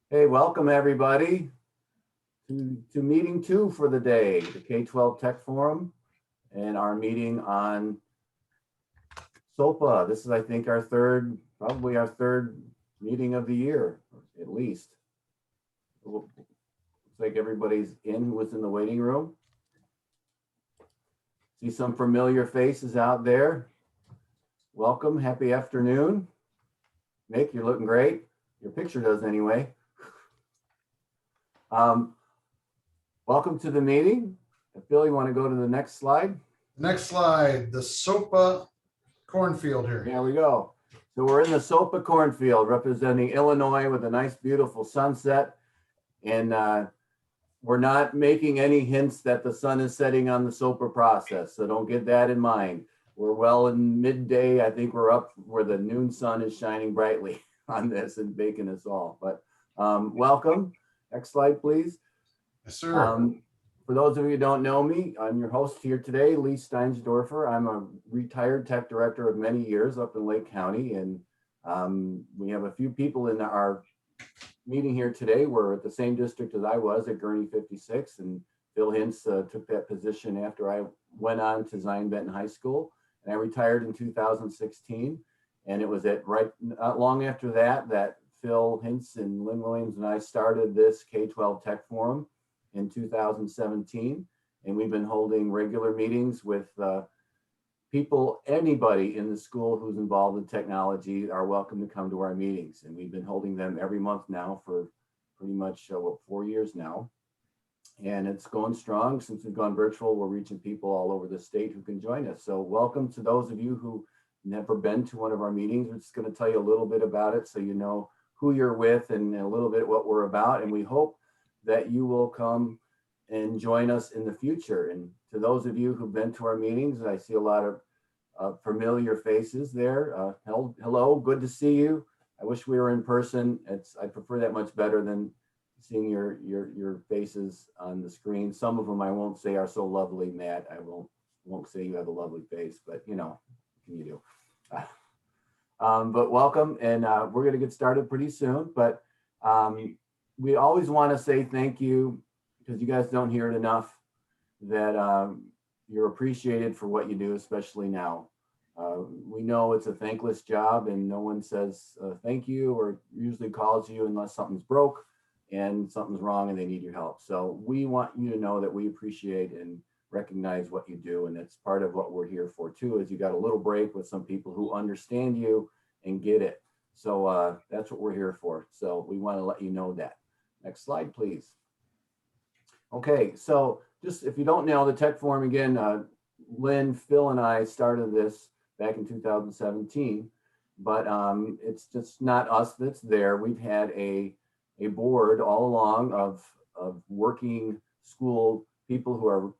Hey, welcome everybody to meeting two for the day, the K12 Tech Forum, and our meeting on SOPPA. This is, I think, probably our third meeting of the year, at least. Looks like everybody's who was in the waiting room. See some familiar faces out there. Welcome, happy afternoon. Nick, you're looking great. Your picture does anyway. Welcome to the meeting. Phil, you want to go to the next slide? Next slide, the SOPPA cornfield here. There we go. So we're in the SOPPA cornfield representing Illinois with a nice, beautiful sunset. And we're not making any hints that the sun is setting on the SOPPA process. So don't get that in mind. We're well in midday. I think we're up where the noon sun is shining brightly on this and baking us all. But welcome. Next slide, please. Yes, sir. For those of you who don't know me, I'm your host here today, Lee Steinsdorfer. I'm a retired tech director of many years up in Lake County. And we have a few people in our meeting here today. We're at the same district as I was at Gurney 56. And Phil Hintz took that position after I went on to Zion Benton High School. And I retired in 2016. And it was not long after that Phil Hintz and Lynn Williams and I started this K12 Tech Forum in 2017. And we've been holding regular meetings with people, anybody in the school who's involved in technology are welcome to come to our meetings. And we've been holding them every month now for pretty much 4 years now. And it's going strong. Since we've gone virtual, we're reaching people all over the state who can join us. So welcome to those of you who never been to one of our meetings. We're just going to tell you a little bit about it so you know who you're with and a little bit what we're about. And we hope that you will come and join us in the future. And to those of you who've been to our meetings, I see a lot of familiar faces there. Hello, good to see you. I wish we were in person. I prefer that much better than seeing your faces on the screen. Some of them I won't say are so lovely, Matt. I won't say you have a lovely face, but you know, what can you do? But welcome, and we're going to get started pretty soon. But we always want to say thank you, because you guys don't hear it enough, that you're appreciated for what you do, especially now. We know it's a thankless job, and no one says thank you or usually calls you unless something's broke and something's wrong and they need your help. So we want you to know that we appreciate and recognize what you do. And it's part of what we're here for too, is you got a little break with some people who understand you and get it. So that's what we're here for. So we want to let you know that. Next slide, please. Okay, so just if you don't know, the Tech Forum, again, Lynn, Phil, and I started this back in 2017, but it's just not us that's there. We've had a board all along of working school people who are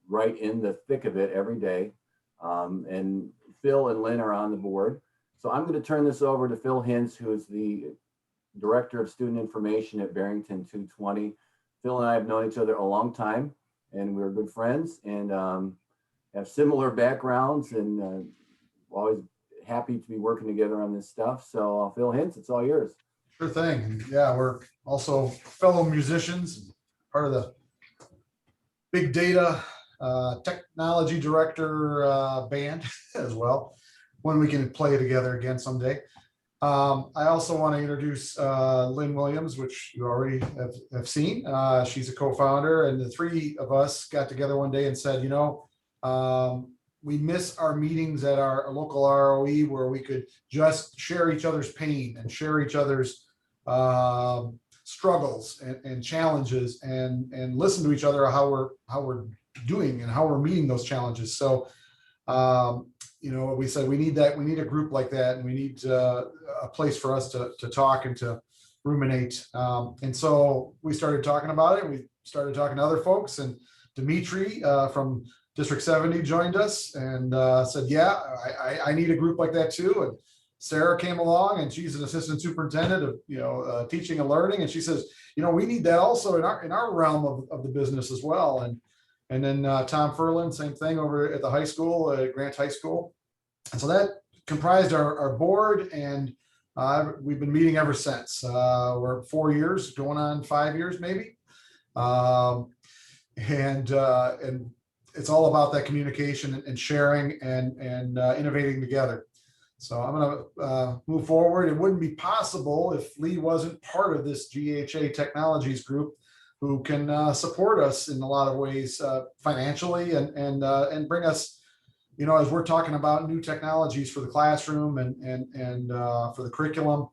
right in the thick of it every day. And Phil and Lynn are on the board. So I'm going to turn this over to Phil Hintz, who is the Director of Student Information at Barrington 220. Phil and I have known each other a long time, and we're good friends and have similar backgrounds, and always happy to be working together on this stuff. So Phil Hintz, it's all yours. Sure thing. Yeah, we're also fellow musicians, part of the big data technology director band as well, when we can play together again someday. I also want to introduce Lynn Williams, which you already have seen. She's a co-founder, and the three of us got together one day and said, you know, we miss our meetings at our local ROE where we could just share each other's pain and share each other's struggles and challenges and listen to each other how we're doing and how we're meeting those challenges. So you know, we said we need a group like that, and we need a place for us to talk and to ruminate. And so we started talking about it. We started talking to other folks, and Dimitri from District 70 joined us and said, yeah, I need a group like that too. And Sarah came along, and she's an assistant superintendent of teaching and learning, and she says, you know, we need that also in our realm of the business as well. And then Tom Furlan, same thing over at the high school, Grant High School. And so that comprised our board, and we've been meeting ever since. We're 4 years, going on 5 years maybe. And it's all about that communication and sharing and innovating together. So I'm going to move forward. It wouldn't be possible if Lee wasn't part of this GHA Technologies group, who can support us in a lot of ways financially and bring us, you know, as we're talking about new technologies for the classroom and for the curriculum.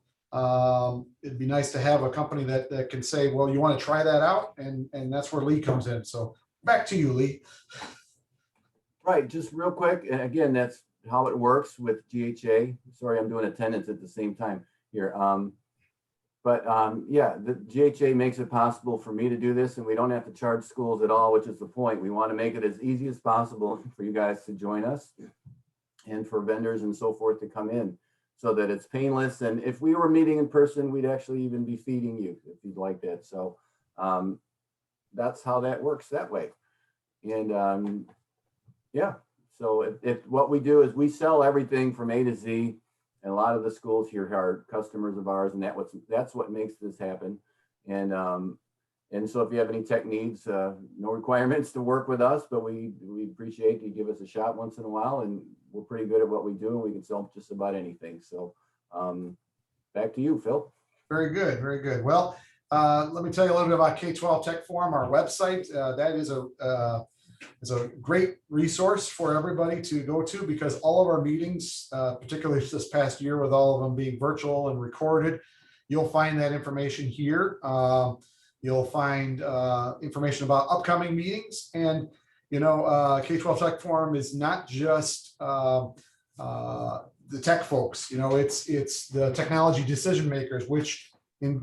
It'd be nice to have a company that can say, well, you want to try that out, and that's where Lee comes in. So back to you, Lee. Right, just real quick, and again, that's how it works with GHA. Sorry, I'm doing attendance at the same time here. Yeah, the GHA makes it possible for me to do this, and we don't have to charge schools at all, which is the point. We want to make it as easy as possible for you guys to join us and for vendors and so forth to come in, so that it's painless. And if we were meeting in person, we'd actually even be feeding you if you'd like that. So that's how that works that way. And yeah, so what we do is we sell everything from A to Z. And a lot of the schools here are customers of ours, and that's what makes this happen. And so if you have any tech needs, no requirements to work with us, but we appreciate you give us a shot once in a while, and we're pretty good at what we do, and we can sell just about anything. So back to you, Phil. Very good, very good. Well, let me tell you a little bit about K12 Tech Forum, our website. That is a great resource for everybody to go to, because all of our meetings, particularly this past year with all of them being virtual and recorded, you'll find that information here. You'll find information about upcoming meetings. And, you know, K12 Tech Forum is not just the tech folks. You know, it's the technology decision makers, which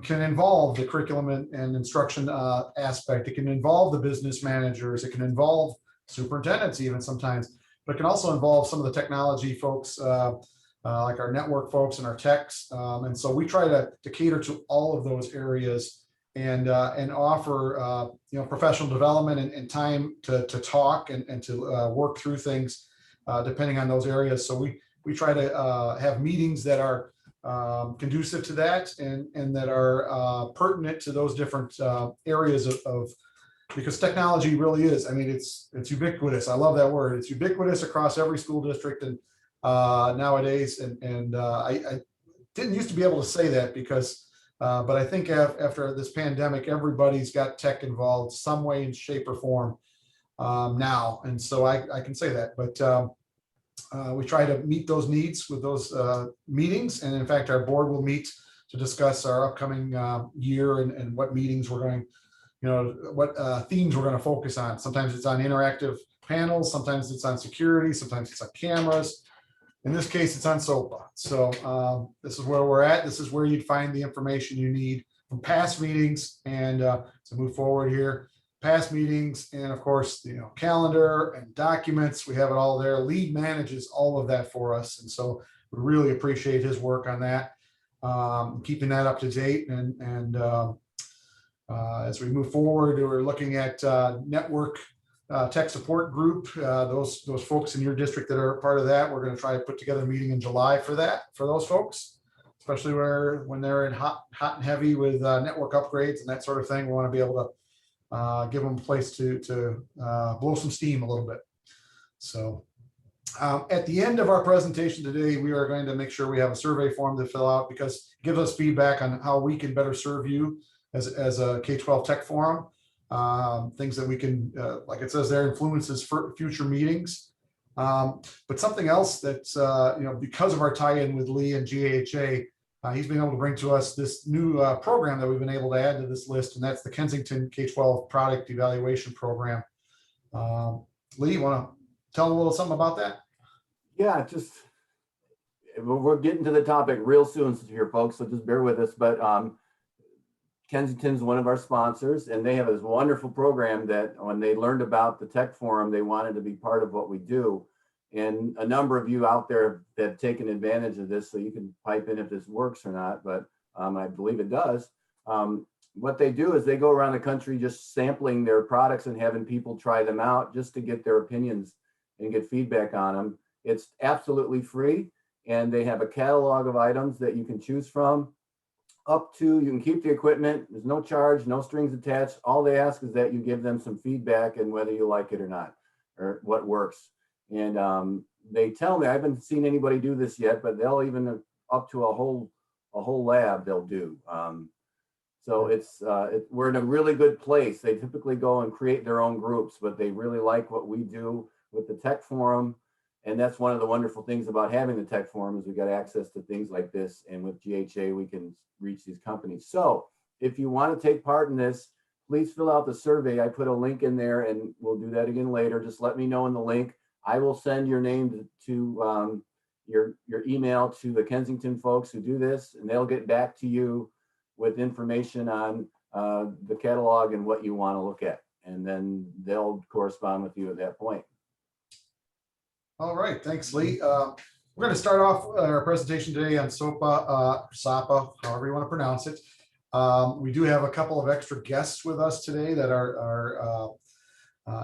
can involve the curriculum and instruction aspect. It can involve the business managers. It can involve superintendents even sometimes, but it can also involve some of the technology folks, like our network folks and our techs. And so we try to cater to all of those areas and offer you know, professional development and time to talk and to work through things depending on those areas. So we try to have meetings that are conducive to that and that are pertinent to those different areas of because technology really is, I mean, it's ubiquitous. I love that word. It's ubiquitous across every school district and nowadays. And I didn't used to be able to say that because, but I think after this pandemic, everybody's got tech involved some way in shape or form now. And so I can say that, but we try to meet those needs with those meetings. And in fact, our board will meet to discuss our upcoming year and what meetings we're going, you know, what themes we're going to focus on. Sometimes it's on interactive panels, sometimes it's on security, sometimes it's on cameras. In this case, it's on SOPPA. So this is where we're at. This is where you'd find the information you need from past meetings. And to move forward here, past meetings, and of course, you know, calendar and documents, we have it all there. Lee manages all of that for us. And so we really appreciate his work on that, keeping that up to date. And as we move forward, we're looking at network tech support group. Those folks in your district that are part of that, we're going to try to put together a meeting in July for those folks, especially when they're in hot and heavy with network upgrades and that sort of thing. We want to be able to give them a place to blow some steam a little bit. So at the end of our presentation today, we are going to make sure we have a survey form to fill out, because it gives us feedback on how we can better serve you as a K12 Tech Forum. Things that we can, like it says there, influences for future meetings. But something else that's, you know, because of our tie-in with Lee and GHA, he's been able to bring to us this new program that we've been able to add to this list, and that's the Kensington K12 Product Evaluation Program. Lee, you want to tell a little something about that? Yeah, just we're getting to the topic real soon here, folks, so just bear with us. But Kensington's one of our sponsors, and they have this wonderful program that when they learned about the Tech Forum, they wanted to be part of what we do. And a number of you out there that have taken advantage of this, so you can pipe in if this works or not, but I believe it does. What they do is they go around the country just sampling their products and having people try them out just to get their opinions and get feedback on them. It's absolutely free. and they have a catalog of items that you can choose from. Up to, you can keep the equipment. There's no charge, no strings attached. All they ask is that you give them some feedback and whether you like it or not, or what works. And they tell me, I haven't seen anybody do this yet, but they'll even up to a whole lab they'll do. So we're in a really good place. They typically go and create their own groups, but they really like what we do with the Tech Forum. And that's one of the wonderful things about having the Tech Forum is we got access to things like this. And with GHA, we can reach these companies. So if you want to take part in this, please fill out the survey. I put a link in there, and we'll do that again later. Just let me know in the link. I will send your name to your email to the Kensington folks who do this, and they'll get back to you with information on the catalog and what you want to look at. And then they'll correspond with you at that point. All right, thanks, Lee. We're going to start off our presentation today on SOPPA, however you want to pronounce it. We do have a couple of extra guests with us today that are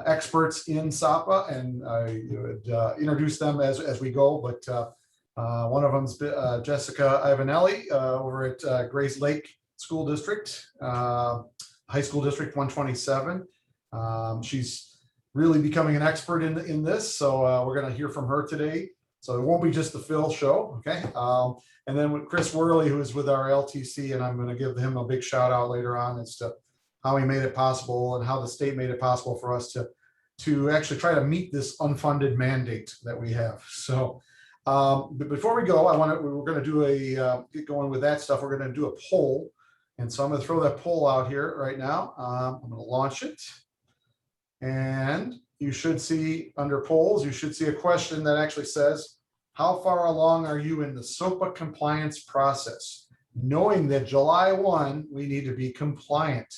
experts in SOPPA, and I would introduce them as we go. But one of them is Jessica Ivanelli over at Grays Lake School District, High School District 127. She's really becoming an expert in this, so we're going to hear from her today. So it won't be just the Phil show, okay? And then with Chris Wherley, who is with our LTC, and I'm going to give him a big shout out later on as to how he made it possible and how the state made it possible for us to actually try to meet this unfunded mandate that we have. So, but before we go, we're going to do get going with that stuff. We're going to do a poll, and so I'm going to throw that poll out here right now. I'm going to launch it. And you should see under polls, you should see a question that actually says, how far along are you in the SOPPA compliance process? Knowing that July 1, we need to be compliant.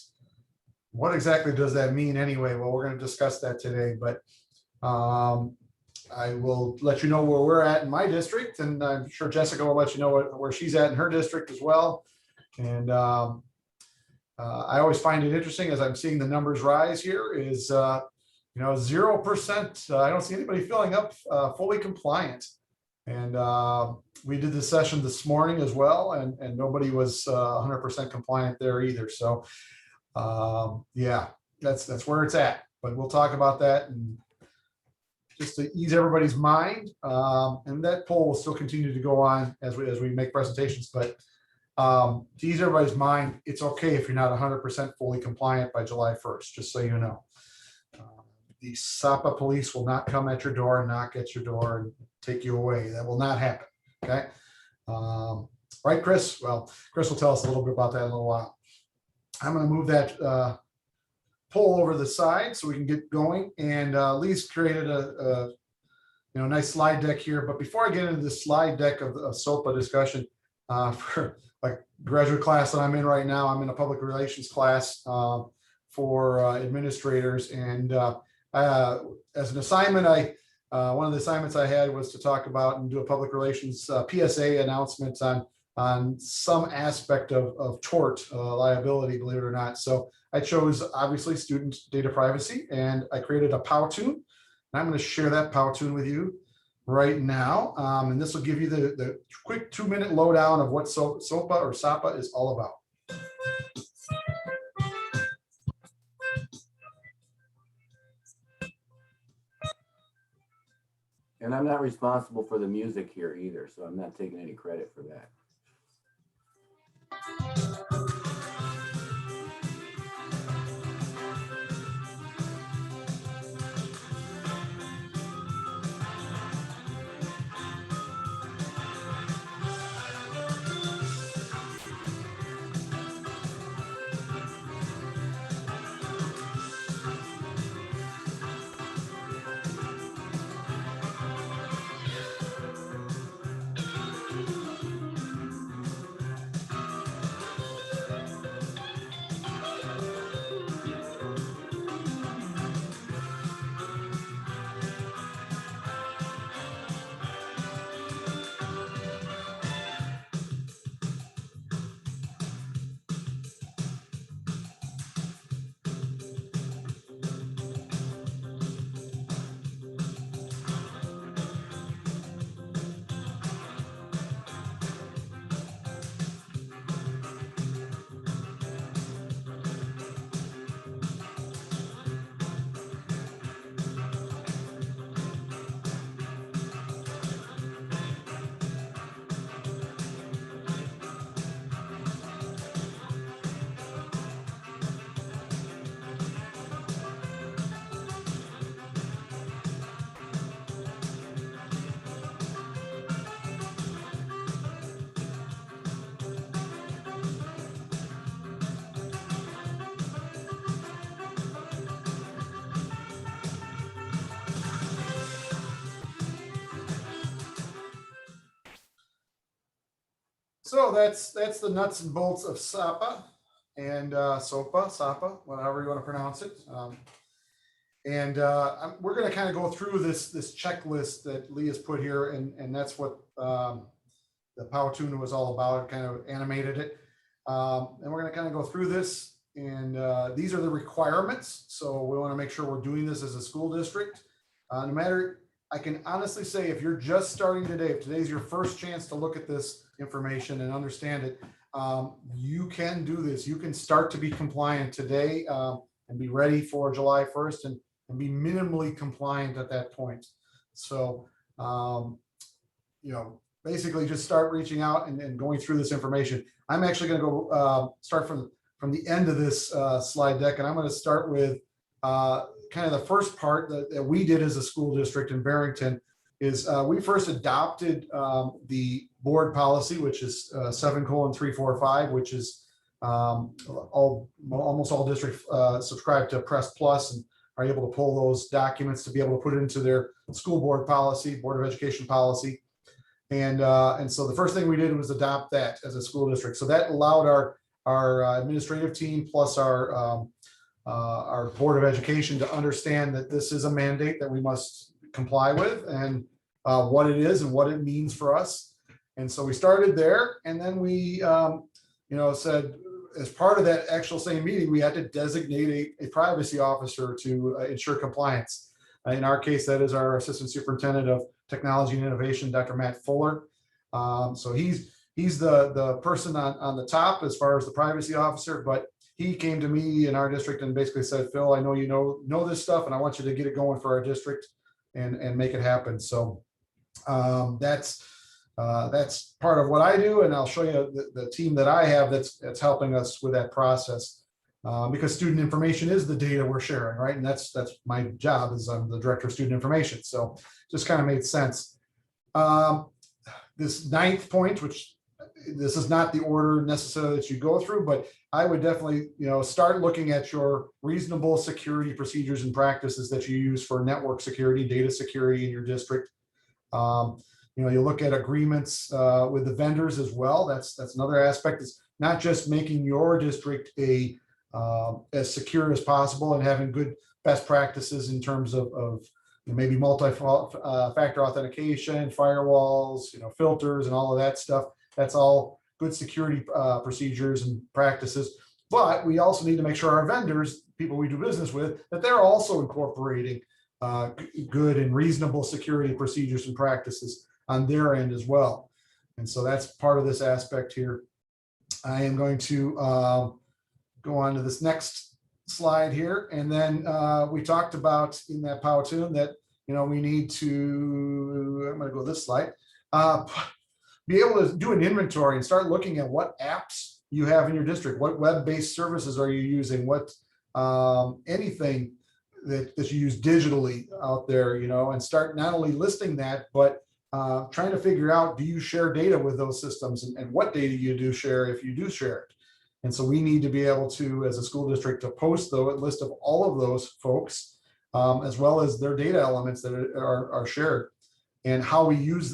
What exactly does that mean anyway? Well, we're going to discuss that today, but I will let you know where we're at in my district, and I'm sure Jessica will let you know where she's at in her district as well. And I always find it interesting as I'm seeing the numbers rise here is, 0%. I don't see anybody filling up fully compliant. And we did this session this morning as well, and nobody was 100% compliant there either. So yeah, that's where it's at. But we'll talk about that and just to ease everybody's mind. And that poll will still continue to go on as we make presentations. But to ease everybody's mind, it's okay if you're not 100% fully compliant by July 1st, just so you know. The SOPPA police will not come at your door and knock at your door and take you away. That will not happen, okay? Right, Chris? Well, Chris will tell us a little bit about that in a little while. I'm going to move that poll over the side so we can get going. And Lee's created a nice slide deck here. But before I get into the slide deck of SOPPA discussion, for like graduate class that I'm in right now, I'm in a public relations class for administrators, and as an assignment, one of the assignments I had was to talk about and do a public relations PSA announcements on some aspect of tort liability, believe it or not. So I chose obviously student data privacy, and I created a Powtoon, and I'm going to share that Powtoon with you right now, and this will give you the quick 2-minute lowdown of what SOPPA or SOPPA is all about. And I'm not responsible for the music here either, so I'm not taking any credit for that. So that's the nuts and bolts of SOPPA and SOPPA, whatever you want to pronounce it. We're going to kind of go through this checklist that Lee has put here, and that's what the Powtoon was all about. Kind of animated it, and we're going to kind of go through this. And these are the requirements. So we want to make sure we're doing this as a school district. No matter, I can honestly say, if you're just starting today, if today's your first chance to look at this information and understand it, you can do this. You can start to be compliant today and be ready for July 1st and be minimally compliant at that point. So, basically just start reaching out and going through this information. I'm actually going to go start from the end of this slide deck, and I'm going to start with kind of the first part that we did as a school district in Barrington. Is we first adopted the board policy, which is 7:345, which is almost all districts subscribe to Press Plus and are able to pull those documents to be able to put it into their school board policy, Board of Education policy. And so the first thing we did was adopt that as a school district. So that allowed our administrative team plus our Board of Education to understand that this is a mandate that we must comply with, and what it is and what it means for us. And so we started there, and then we said, as part of that actual same meeting, we had to designate a privacy officer to ensure compliance. In our case, that is our Assistant Superintendent of Technology and Innovation, Dr. Matt Fuller. So he's the person on the top as far as the privacy officer, but he came to me in our district and basically said, Phil, I know you know this stuff, and I want you to get it going for our district and make it happen. So that's part of what I do, and I'll show you the team that I have that's helping us with that process, because student information is the data we're sharing, right? And that's my job, is I'm the Director of Student Information. So just kind of made sense. This ninth point, which this is not the order necessarily that you go through, but I would definitely start looking at your reasonable security procedures and practices that you use for network security, data security in your district. You look at agreements with the vendors as well. That's another aspect. It's not just making your district as secure as possible and having good best practices in terms of maybe multi-factor authentication, firewalls, filters, and all of that stuff. That's all good security procedures and practices. But we also need to make sure our vendors, people we do business with, that they're also incorporating good and reasonable security procedures and practices on their end as well. And so that's part of this aspect here. I am going to go on to this next slide here. And then we talked about in that Powtoon that, we need to, I'm going to go this slide, be able to do an inventory and start looking at what apps you have in your district, what web-based services are you using, what anything that you use digitally out there, and start not only listing that, but trying to figure out, do you share data with those systems, and what data you do share if you do share it. And so we need to be able to, as a school district, to post a list of all of those folks, as well as their data elements that are shared, and how we use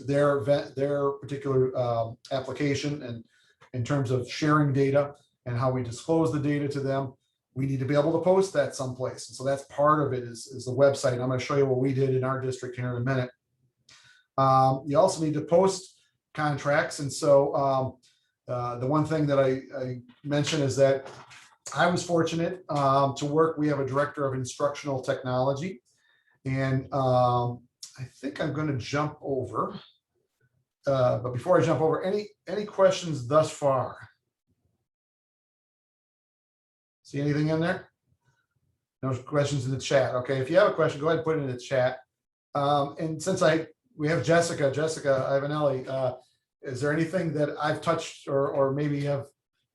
their particular application, and in terms of sharing data and how we disclose the data to them. We need to be able to post that someplace. And so that's part of it is the website. I'm going to show you what we did in our district here in a minute. You also need to post contracts. And so the one thing that I mentioned is that I was fortunate to work. We have a director of instructional technology, and I think I'm going to jump over. But before I jump over, any questions thus far? See anything in there? No questions in the chat. Okay, if you have a question, go ahead and put it in the chat. And since we have Jessica Ivanelli, is there anything that I've touched or maybe have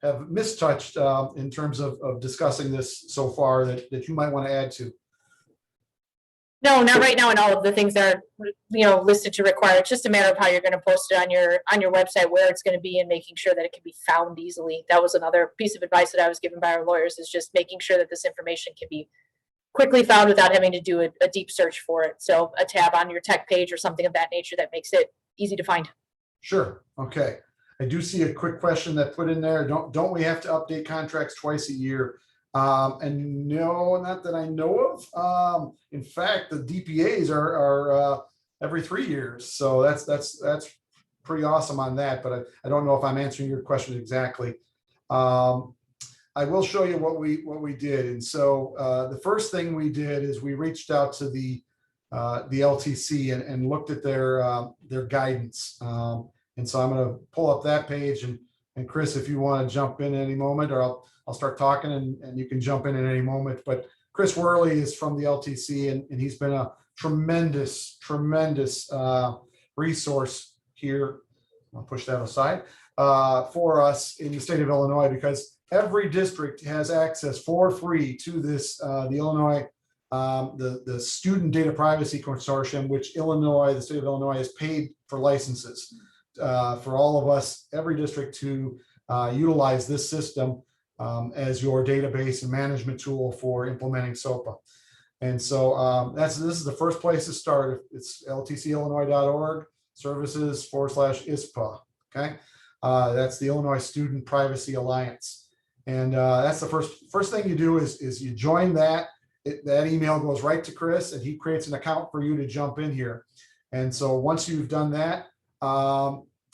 mistouched in terms of discussing this so far that you might want to add to? No, not right now. And all of the things that are listed to require. It's just a matter of how you're going to post it on your website, where it's going to be, and making sure that it can be found easily. That was another piece of advice that I was given by our lawyers, is just making sure that this information can be quickly found without having to do a deep search for it. So a tab on your tech page or something of that nature that makes it easy to find. Sure. Okay. I do see a quick question that put in there. Don't we have to update contracts twice a year? And no, not that I know of. In fact, the DPAs are every 3 years. So that's pretty awesome on that, but I don't know if I'm answering your question exactly. I will show you what we did. And so the first thing we did is we reached out to the LTC and looked at their guidance. And so I'm going to pull up that page, and Chris, if you want to jump in at any moment, or I'll start talking and you can jump in at any moment. But Chris Wherley is from the LTC, and he's been a tremendous resource here. I'll push that aside for us in the state of Illinois, because every district has access for free to this, the Illinois, the Student Data Privacy Consortium, which the state of Illinois has paid for licenses for all of us, every district, to utilize this system as your database and management tool for implementing SOPPA. And so this is the first place to start. It's ltcillinois.org services/ISPA. Okay, that's the Illinois Student Privacy Alliance, and that's the first thing you do is you join that. That email goes right to Chris, and he creates an account for you to jump in here. And so once you've done that,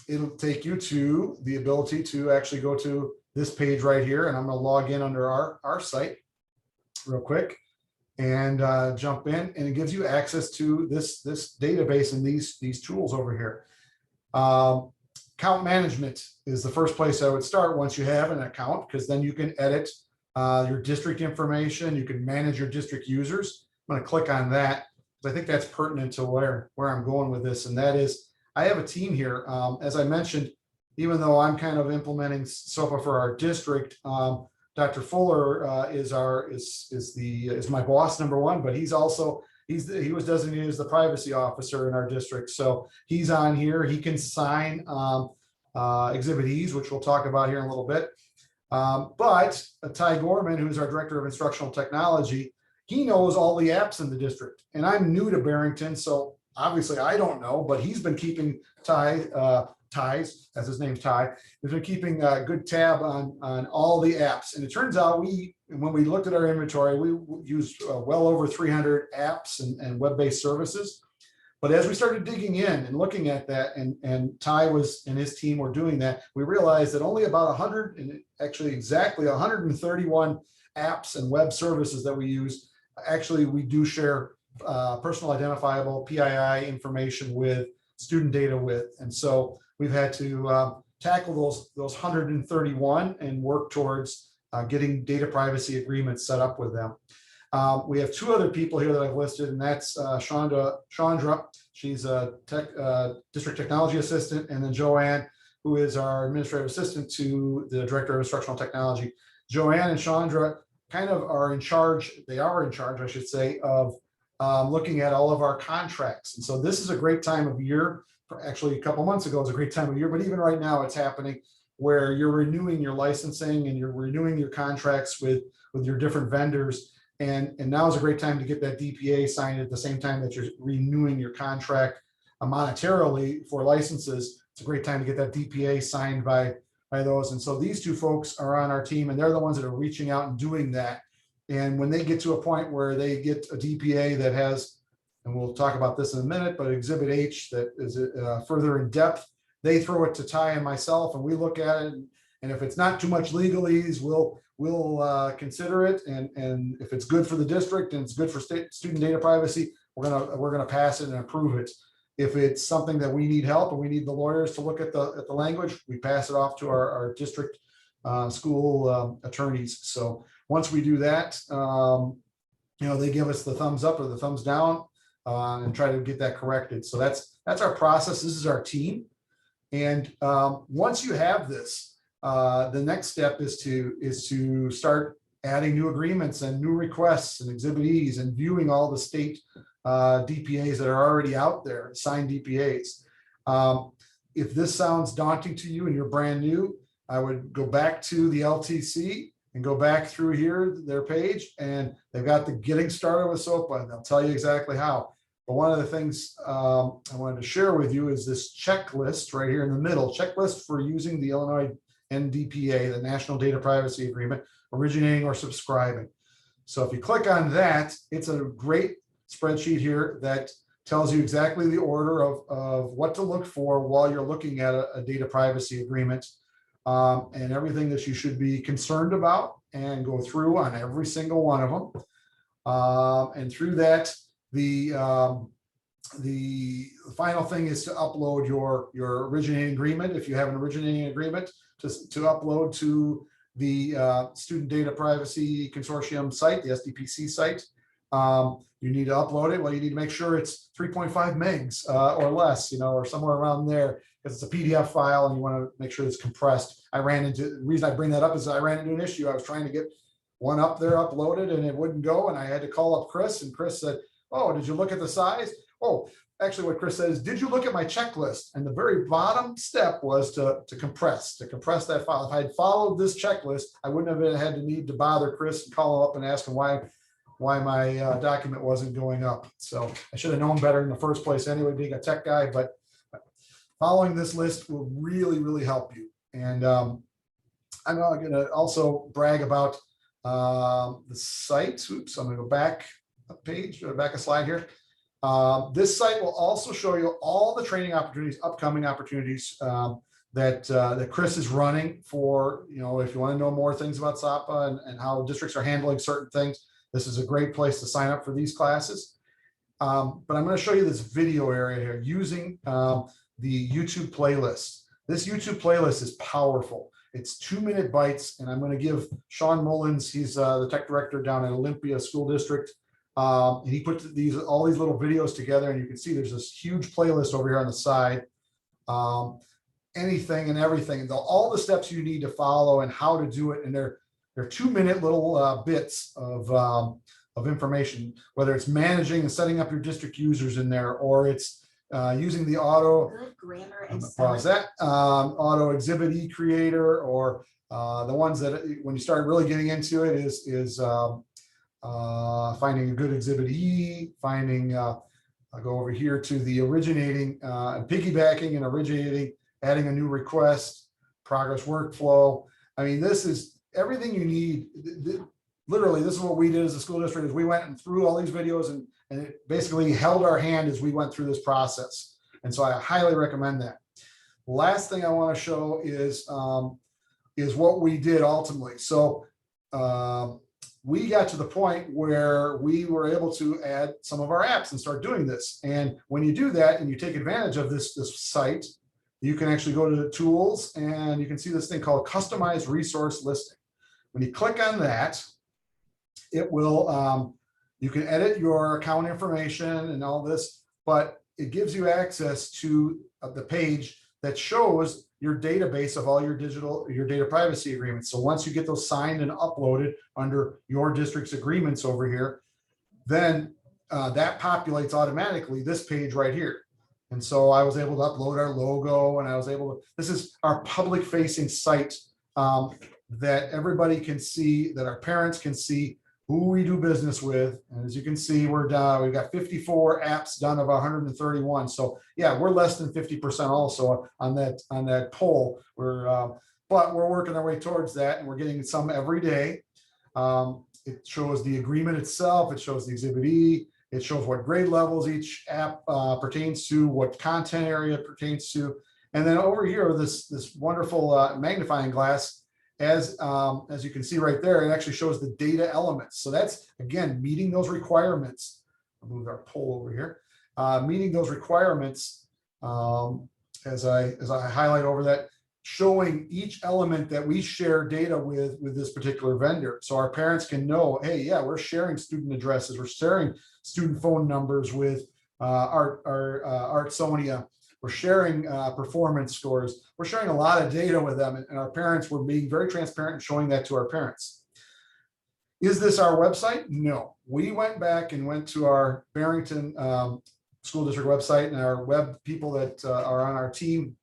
it'll take you to the ability to actually go to this page right here. And I'm going to log in under our site real quick and jump in, and it gives you access to this database and these tools over here. Account management is the first place I would start once you have an account, because then you can edit your district information. You can manage your district users. I'm going to click on that because I think that's pertinent to where I'm going with this. And that is, I have a team here. As I mentioned, even though I'm kind of implementing SOPPA for our district, Dr. Fuller is my boss, number one, but he was designated as the privacy officer in our district. So he's on here. He can sign Exhibit E's, which we'll talk about here in a little bit. But Ty Gorman, who's our director of instructional technology, he knows all the apps in the district. And I'm new to Barrington, so obviously I don't know, but he's been keeping Ty's, as his name's Ty, has been keeping a good tab on all the apps. And it turns out when we looked at our inventory, we used well over 300 apps and web-based services. But as we started digging in and looking at that, and Ty and his team were doing that, we realized that only about 100, and actually exactly 131 apps and web services that we use, actually we do share personal identifiable PII information with, student data with. And so we've had to tackle those 131 and work towards getting data privacy agreements set up with them. We have two other people here that I've listed, and that's Chandra. She's a district technology assistant, and then Joanne, who is our administrative assistant to the director of instructional technology. Joanne and Chandra kind of are in charge, I should say, of looking at all of our contracts. And so this is a great time of year. Actually, a couple months ago, it was a great time of year, but even right now it's happening, where you're renewing your licensing and you're renewing your contracts with your different vendors. And now is a great time to get that DPA signed at the same time that you're renewing your contract monetarily for licenses. It's a great time to get that DPA signed by those. And so these two folks are on our team, and they're the ones that are reaching out and doing that. And when they get to a point where they get a DPA that has, and we'll talk about this in a minute, but Exhibit H that is further in depth, they throw it to Ty and myself, and we look at it. And if it's not too much legalese, we'll consider it. And if it's good for the district and it's good for student data privacy, we're gonna pass it and approve it. If it's something that we need help and we need the lawyers to look at the language, we pass it off to our district school attorneys. So once we do that, they give us the thumbs up or the thumbs down and try to get that corrected. So that's our process. This is our team. And once you have this, the next step is to start adding new agreements and new requests and Exhibit E's and viewing all the state DPAs that are already out there, signed DPAs. If this sounds daunting to you and you're brand new, I would go back to the LTC and go back through here, their page, and they've got the getting started with SOPPA, and they'll tell you exactly how. But one of the things I wanted to share with you is this checklist right here in the middle, checklist for using the Illinois NDPA, the National Data Privacy Agreement, originating or subscribing. So if you click on that, it's a great spreadsheet here that tells you exactly the order of what to look for while you're looking at a data privacy agreement, and everything that you should be concerned about, and go through on every single one of them. And through that, the final thing is to upload your originating agreement. If you have an originating agreement, to upload to the Student Data Privacy Consortium site, the SDPC site. You need to upload it. Well, you need to make sure it's 3.5 megs or less, or somewhere around there, because it's a PDF file and you want to make sure it's compressed. The reason I bring that up is I ran into an issue. I was trying to get one up there uploaded and it wouldn't go. And I had to call up Chris, and Chris said, "Oh, did you look at the size?" Oh, actually what Chris says, "Did you look at my checklist?" And the very bottom step was to compress that file. If I had followed this checklist, I wouldn't have had to need to bother Chris and call him up and ask him why my document wasn't going up. So I should have known better in the first place anyway, being a tech guy, but following this list will really, really help you. And I'm going to also brag about the site. Oops, I'm going to go back a page, or back a slide here. This site will also show you all the training opportunities, upcoming opportunities that Chris is running for, if you want to know more things about SOPPA and how districts are handling certain things. This is a great place to sign up for these classes. But I'm going to show you this video area here using the YouTube playlist. This YouTube playlist is powerful. It's 2-minute bites, and I'm going to give Sean Mullins, he's the tech director down at Olympia School District. And he put all these little videos together, and you can see there's this huge playlist over here on the side. Anything and everything, all the steps you need to follow and how to do it. And they're 2-minute little bits of information, whether it's managing and setting up your district users in there, or it's using the auto grammar and auto exhibit e creator, or the ones that when you start really getting into it is finding a good exhibit E, finding I'll go over here to the originating piggybacking and originating, adding a new request, progress workflow. I mean, this is everything you need. Literally, this is what we did as a school district, is we went and through all these videos and it basically held our hand as we went through this process. And so I highly recommend that. Last thing I want to show is what we did ultimately. So we got to the point where we were able to add some of our apps and start doing this. And when you do that and you take advantage of this site, you can actually go to the tools and you can see this thing called customized resource listing. When you click on that, it will, you can edit your account information and all this, but it gives you access to the page that shows your database of all your data privacy agreements. So once you get those signed and uploaded under your district's agreements over here, then that populates automatically this page right here. And so I was able to upload our logo, and I was able to, this is our public facing site that everybody can see, that our parents can see who we do business with. And as you can see, we've got 54 apps done of 131. So yeah, we're less than 50% also on that poll. But we're working our way towards that, and we're getting some every day. It shows the agreement itself. It shows the exhibit E. It shows what grade levels each app pertains to, what content area it pertains to. And then over here, this wonderful magnifying glass, as you can see right there, it actually shows the data elements. So that's, again, meeting those requirements. I'll move our poll over here. Meeting those requirements, as I highlight over that, showing each element that we share data with this particular vendor. So our parents can know, hey, yeah, we're sharing student addresses, we're sharing student phone numbers with Art Sonia. We're sharing performance scores. We're sharing a lot of data with them, and our parents were being very transparent and showing that to our parents. Is this our website? No. We went back and went to our Barrington school district website, and our web people that are on our team.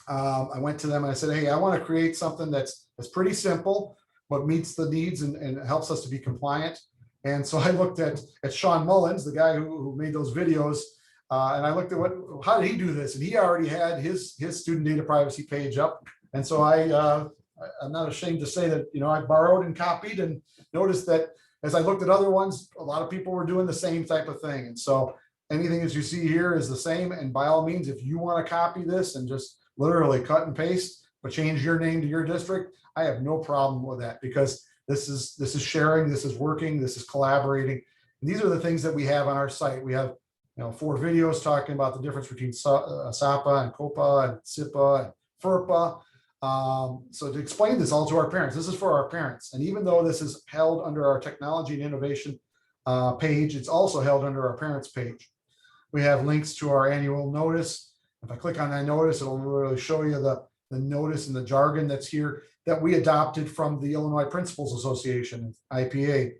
I went to them and I said, hey, I want to create something that's pretty simple, but meets the needs and helps us to be compliant. And so I looked at Sean Mullins, the guy who made those videos, and I looked at how did he do this? And he already had his student data privacy page up. And so I'm not ashamed to say that, I borrowed and copied and noticed that as I looked at other ones, a lot of people were doing the same type of thing. And so anything that you see here is the same. And by all means, if you want to copy this and just literally cut and paste, but change your name to your district, I have no problem with that, because this is sharing, this is working, this is collaborating. And these are the things that we have on our site. We have 4 videos talking about the difference between SOPPA and COPPA and SIPPA and FERPA. So to explain this all to our parents, this is for our parents. And even though this is held under our technology and innovation page, it's also held under our parents page. We have links to our annual notice. If I click on that notice, it'll really show you the notice and the jargon that's here that we adopted from the Illinois Principals Association, IPA.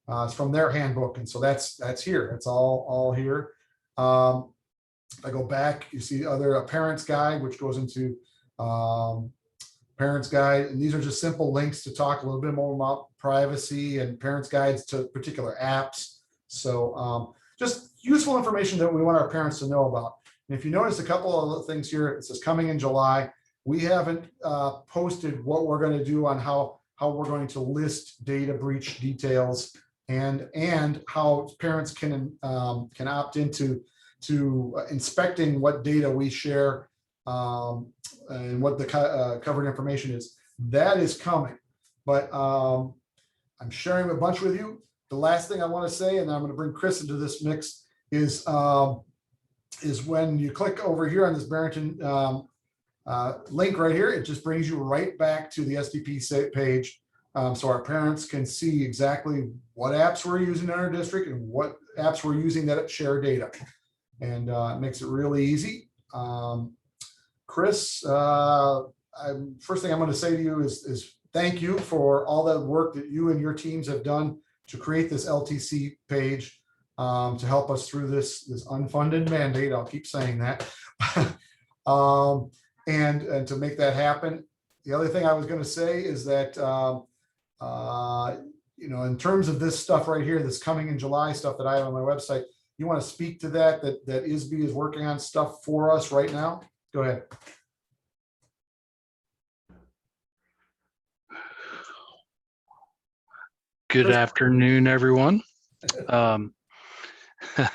It's from their handbook. And so that's here. It's all here. If I go back, you see a parents guide, which goes into parents guide. And these are just simple links to talk a little bit more about privacy and parents guides to particular apps. So just useful information that we want our parents to know about. And if you notice a couple of things here, it says coming in July. We haven't posted what we're going to do on how we're going to list data breach details and how parents can opt into inspecting what data we share and what the covered information is. That is coming, but I'm sharing a bunch with you. The last thing I want to say, and I'm going to bring Chris into this mix, is when you click over here on this Barrington link right here, it just brings you right back to the SDP page. So our parents can see exactly what apps we're using in our district and what apps we're using that share data. And it makes it really easy. Chris, first thing I'm going to say to you is thank you for all that work that you and your teams have done to create this LTC page to help us through this unfunded mandate. I'll keep saying that. And to make that happen. The other thing I was going to say is that, in terms of this stuff right here, this coming in July stuff that I have on my website, you want to speak to that ISB is working on stuff for us right now? Go ahead. Good afternoon, everyone. I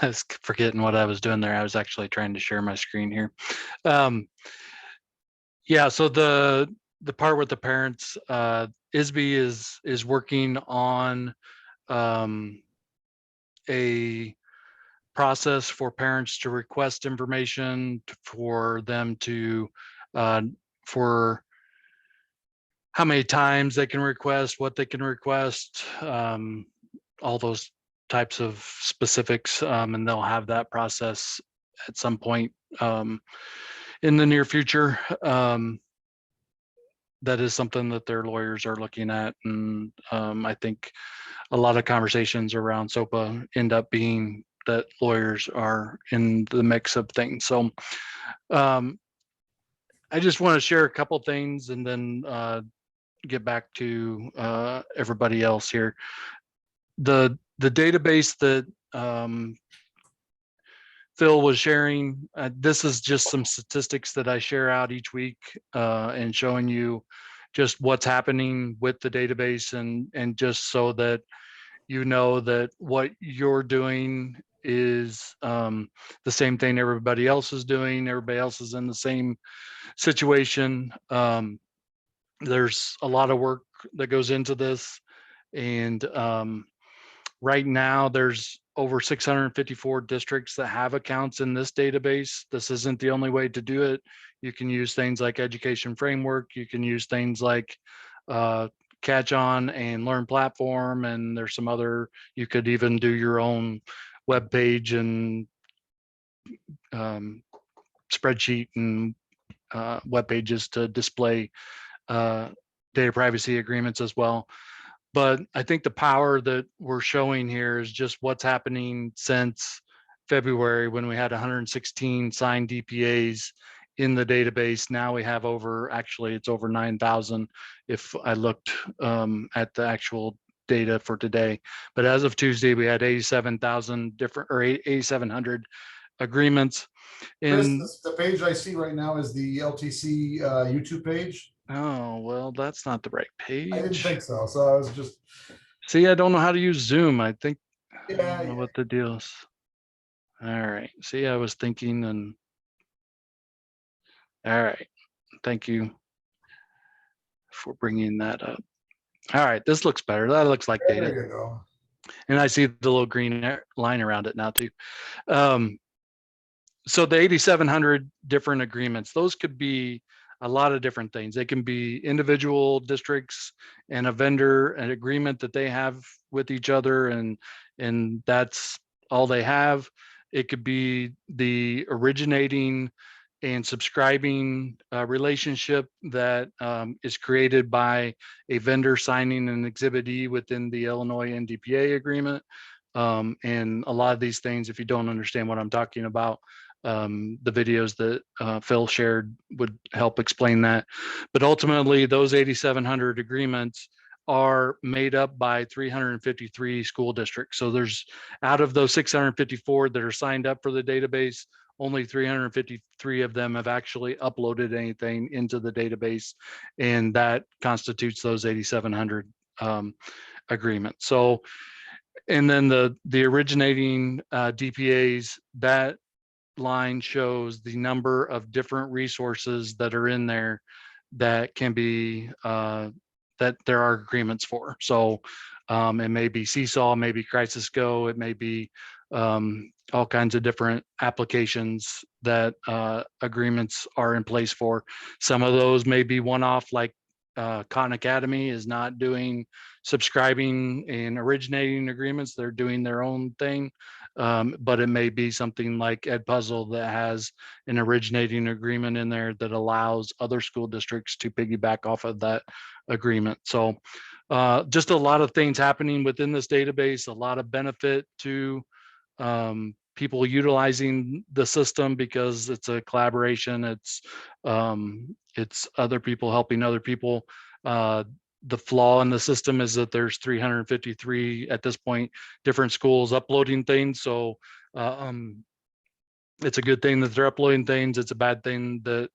was forgetting what I was doing there. I was actually trying to share my screen here. Yeah, so the part with the parents, ISB is working on a process for parents to request information, for them to for how many times they can request, what they can request, all those types of specifics, and they'll have that process at some point in the near future. That is something that their lawyers are looking at, and I think a lot of conversations around SOPPA end up being that lawyers are in the mix of things. So I just want to share a couple things and then get back to everybody else here. The database that Phil was sharing, this is just some statistics that I share out each week and showing you just what's happening with the database, and just so that you know that what you're doing is the same thing everybody else is doing. Everybody else is in the same situation. There's a lot of work that goes into this, and right now there's over 654 districts that have accounts in this database. This isn't the only way to do it. You can use things like Education Framework. You can use things like Catch On and Learn Platform, and there's some other, you could even do your own web page and spreadsheet and web pages to display data privacy agreements as well. But I think the power that we're showing here is just what's happening since February, when we had 116 signed DPAs in the database. Now we have actually it's over 9,000 if I looked at the actual data for today. But as of Tuesday, we had 87,000 different, or 8,700 agreements. Chris, And the page I see right now is the LTC YouTube page. oh, well, that's not the right I didn't page. think so. So I was just, See, I don't know how to use Zoom. I think, I yeah, don't know what the deal is. All right. See, I was thinking and, all right. Thank you for bringing that up. All right. This looks better. That looks like there data. you go. And I see the little green line around it now too. So the 8,700 different agreements, those could be a lot of different things. They can be individual districts and a vendor, an agreement that they have with each other, and that's all they have. It could be the originating and subscribing relationship that is created by a vendor signing an Exhibit E within the Illinois NDPA agreement. And a lot of these things, if you don't understand what I'm talking about, the videos that Phil shared would help explain that. But ultimately, those 8,700 agreements are made up by 353 school districts. So there's, out of those 654 that are signed up for the database, only 353 of them have actually uploaded anything into the database, and that constitutes those 8,700 agreements. So, and then the originating DPAs, that line shows the number of different resources that are in there that can be that there are agreements for. So it may be Seesaw, it may be Crisis Go, it may be all kinds of different applications that agreements are in place for. Some of those may be one-off, like Khan Academy is not doing subscribing and originating agreements. They're doing their own thing. But it may be something like Edpuzzle that has an originating agreement in there that allows other school districts to piggyback off of that agreement. So just a lot of things happening within this database, a lot of benefit to people utilizing the system because it's a collaboration. It's other people helping other people. The flaw in the system is that there's 353 at this point different schools uploading things. So it's a good thing that they're uploading things. It's a bad thing that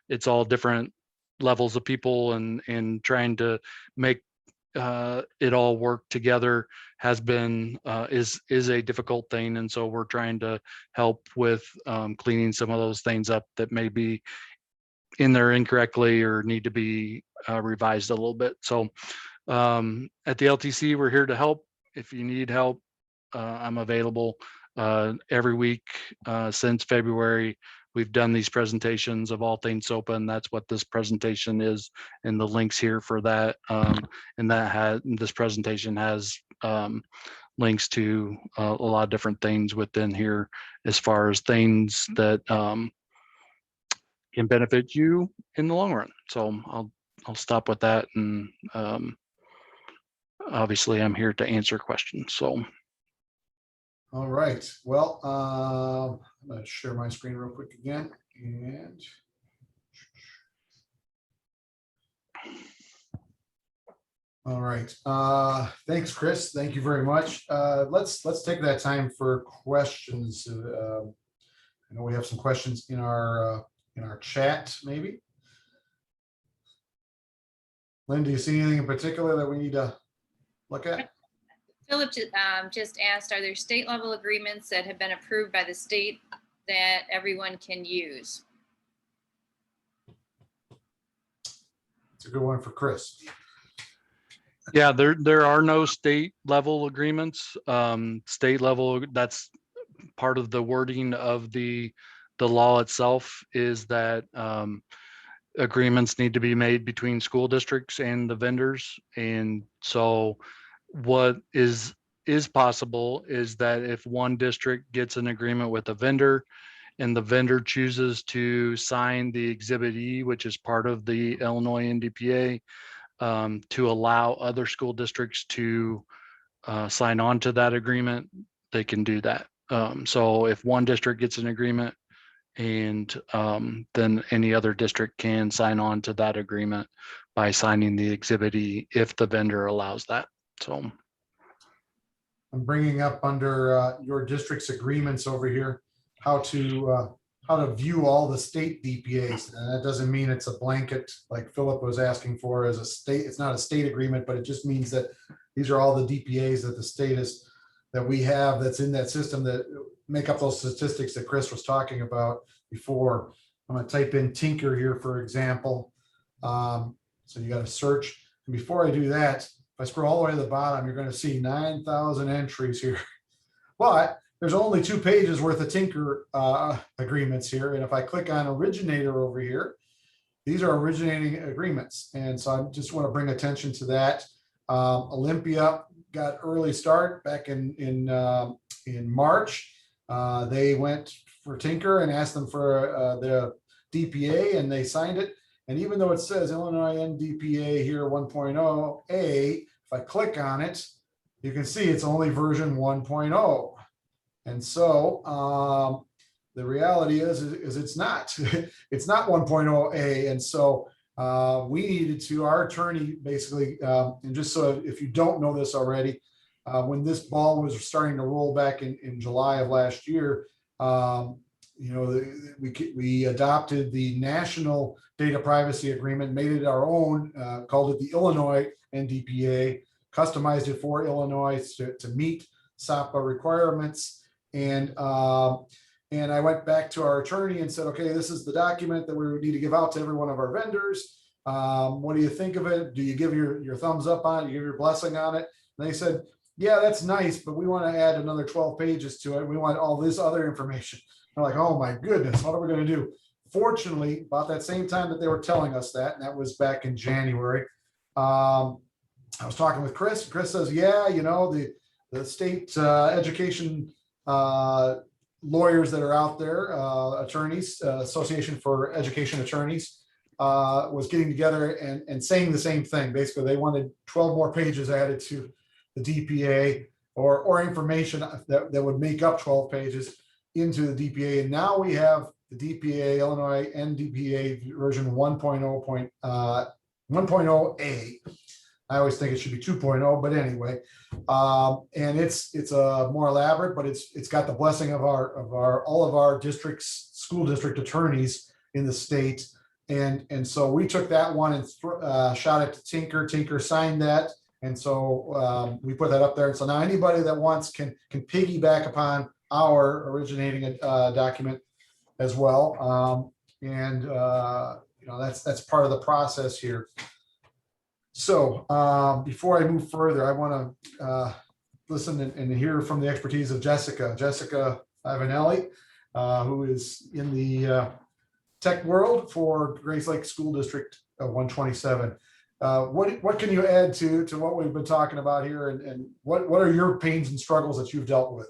it's all different levels of people, and trying to make it all work together has been is a difficult thing. And so we're trying to help with cleaning some of those things up that may be in there incorrectly or need to be revised a little bit. So at the LTC, we're here to help. If you need help, I'm available every week since February. We've done these presentations of all things SOPPA, and that's what this presentation is, and the links here for that. And this presentation has links to a lot of different things within here as far as things that can benefit you in the long run. So I'll stop with that, and obviously I'm here to answer questions. So. All right. Well, I'm going to share my screen real quick again. And all right. Thanks, Chris. Thank you very much. Let's take that time for questions. I know we have some questions in our chat, maybe. Lynn, do you see anything in particular that we need to look at? Philip just asked, are there state level agreements that have been approved by the state that everyone can use? It's a good one for Chris. Yeah, there are no state level agreements. State level, that's part of the wording of the law itself, is that agreements need to be made between school districts and the vendors. And so what is possible is that if one district gets an agreement with a vendor and the vendor chooses to sign the Exhibit E, which is part of the Illinois NDPA, to allow other school districts to sign on to that agreement, they can do that. So if one district gets an agreement, and then any other district can sign on to that agreement by signing the Exhibit E if the vendor allows that. So I'm bringing up under your district's agreements over here, how to view all the state DPAs. And that doesn't mean it's a blanket like Philip was asking for as a state. It's not a state agreement, but it just means that these are all the DPAs that the state is, that we have that's in that system that make up those statistics that Chris was talking about before. I'm gonna type in Tinker here, for example. So you got to search. And before I do that, if I scroll all the way to the bottom, you're going to see 9,000 entries here. But there's only 2 pages worth of Tinker agreements here. And if I click on originator over here, these are originating agreements. And so I just want to bring attention to that. Olympia got early start back in March. They went for Tinker and asked them for the DPA, and they signed it. And even though it says Illinois NDPA here 1.0A, if I click on it, you can see it's only version 1.0. And so the reality is it's not. It's not 1.0A. And so we needed to, our attorney basically, and just so if you don't know this already, when this ball was starting to roll back in July of last year, you know, we adopted the National Data Privacy Agreement, made it our own, called it the Illinois NDPA, customized it for Illinois to meet SOPPA requirements. And I went back to our attorney and said, okay, this is the document that we need to give out to every one of our vendors. What do you think of it? Do you give your thumbs up on it? Do you give your blessing on it? And they said, yeah, that's nice, but we want to add another 12 pages to it. We want all this other information. I'm like, oh my goodness, what are we going to do? Fortunately, about that same time that they were telling us that, and that was back in January, I was talking with Chris. Chris says, yeah, you know, the state education lawyers that are out there, attorneys, Association for Education Attorneys, was getting together and saying the same thing. Basically, they wanted 12 more pages added to the DPA or information that would make up 12 pages into the DPA. And now we have the DPA, Illinois NDPA version 1.0A. I always think it should be 2.0, but anyway, and it's more elaborate, but it's got the blessing of all of our districts, school district attorneys in the state, and so we took that one and shot it to Tinker. Tinker signed that, and so we put that up there. And so now anybody that wants can piggyback upon our originating document as well, and you know, that's part of the process here. So before I move further, I want to listen and hear from the expertise of Jessica Ivanelli, who is in the tech world for Grace Lake School District 127. What can you add to what we've been talking about here, and what are your pains and struggles that you've dealt with?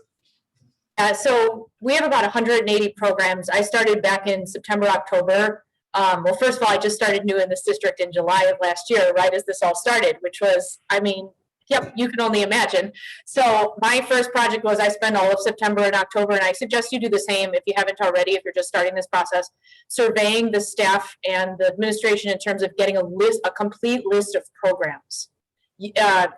So we have about 180 programs. I started back in September, October. Well, first of all, I just started new in this district in July of last year, right as this all started, which was, I mean, yep, you can only imagine. So my first project was I spent all of September and October, and I suggest you do the same if you haven't already, if you're just starting this process, surveying the staff and the administration in terms of getting a complete list of programs.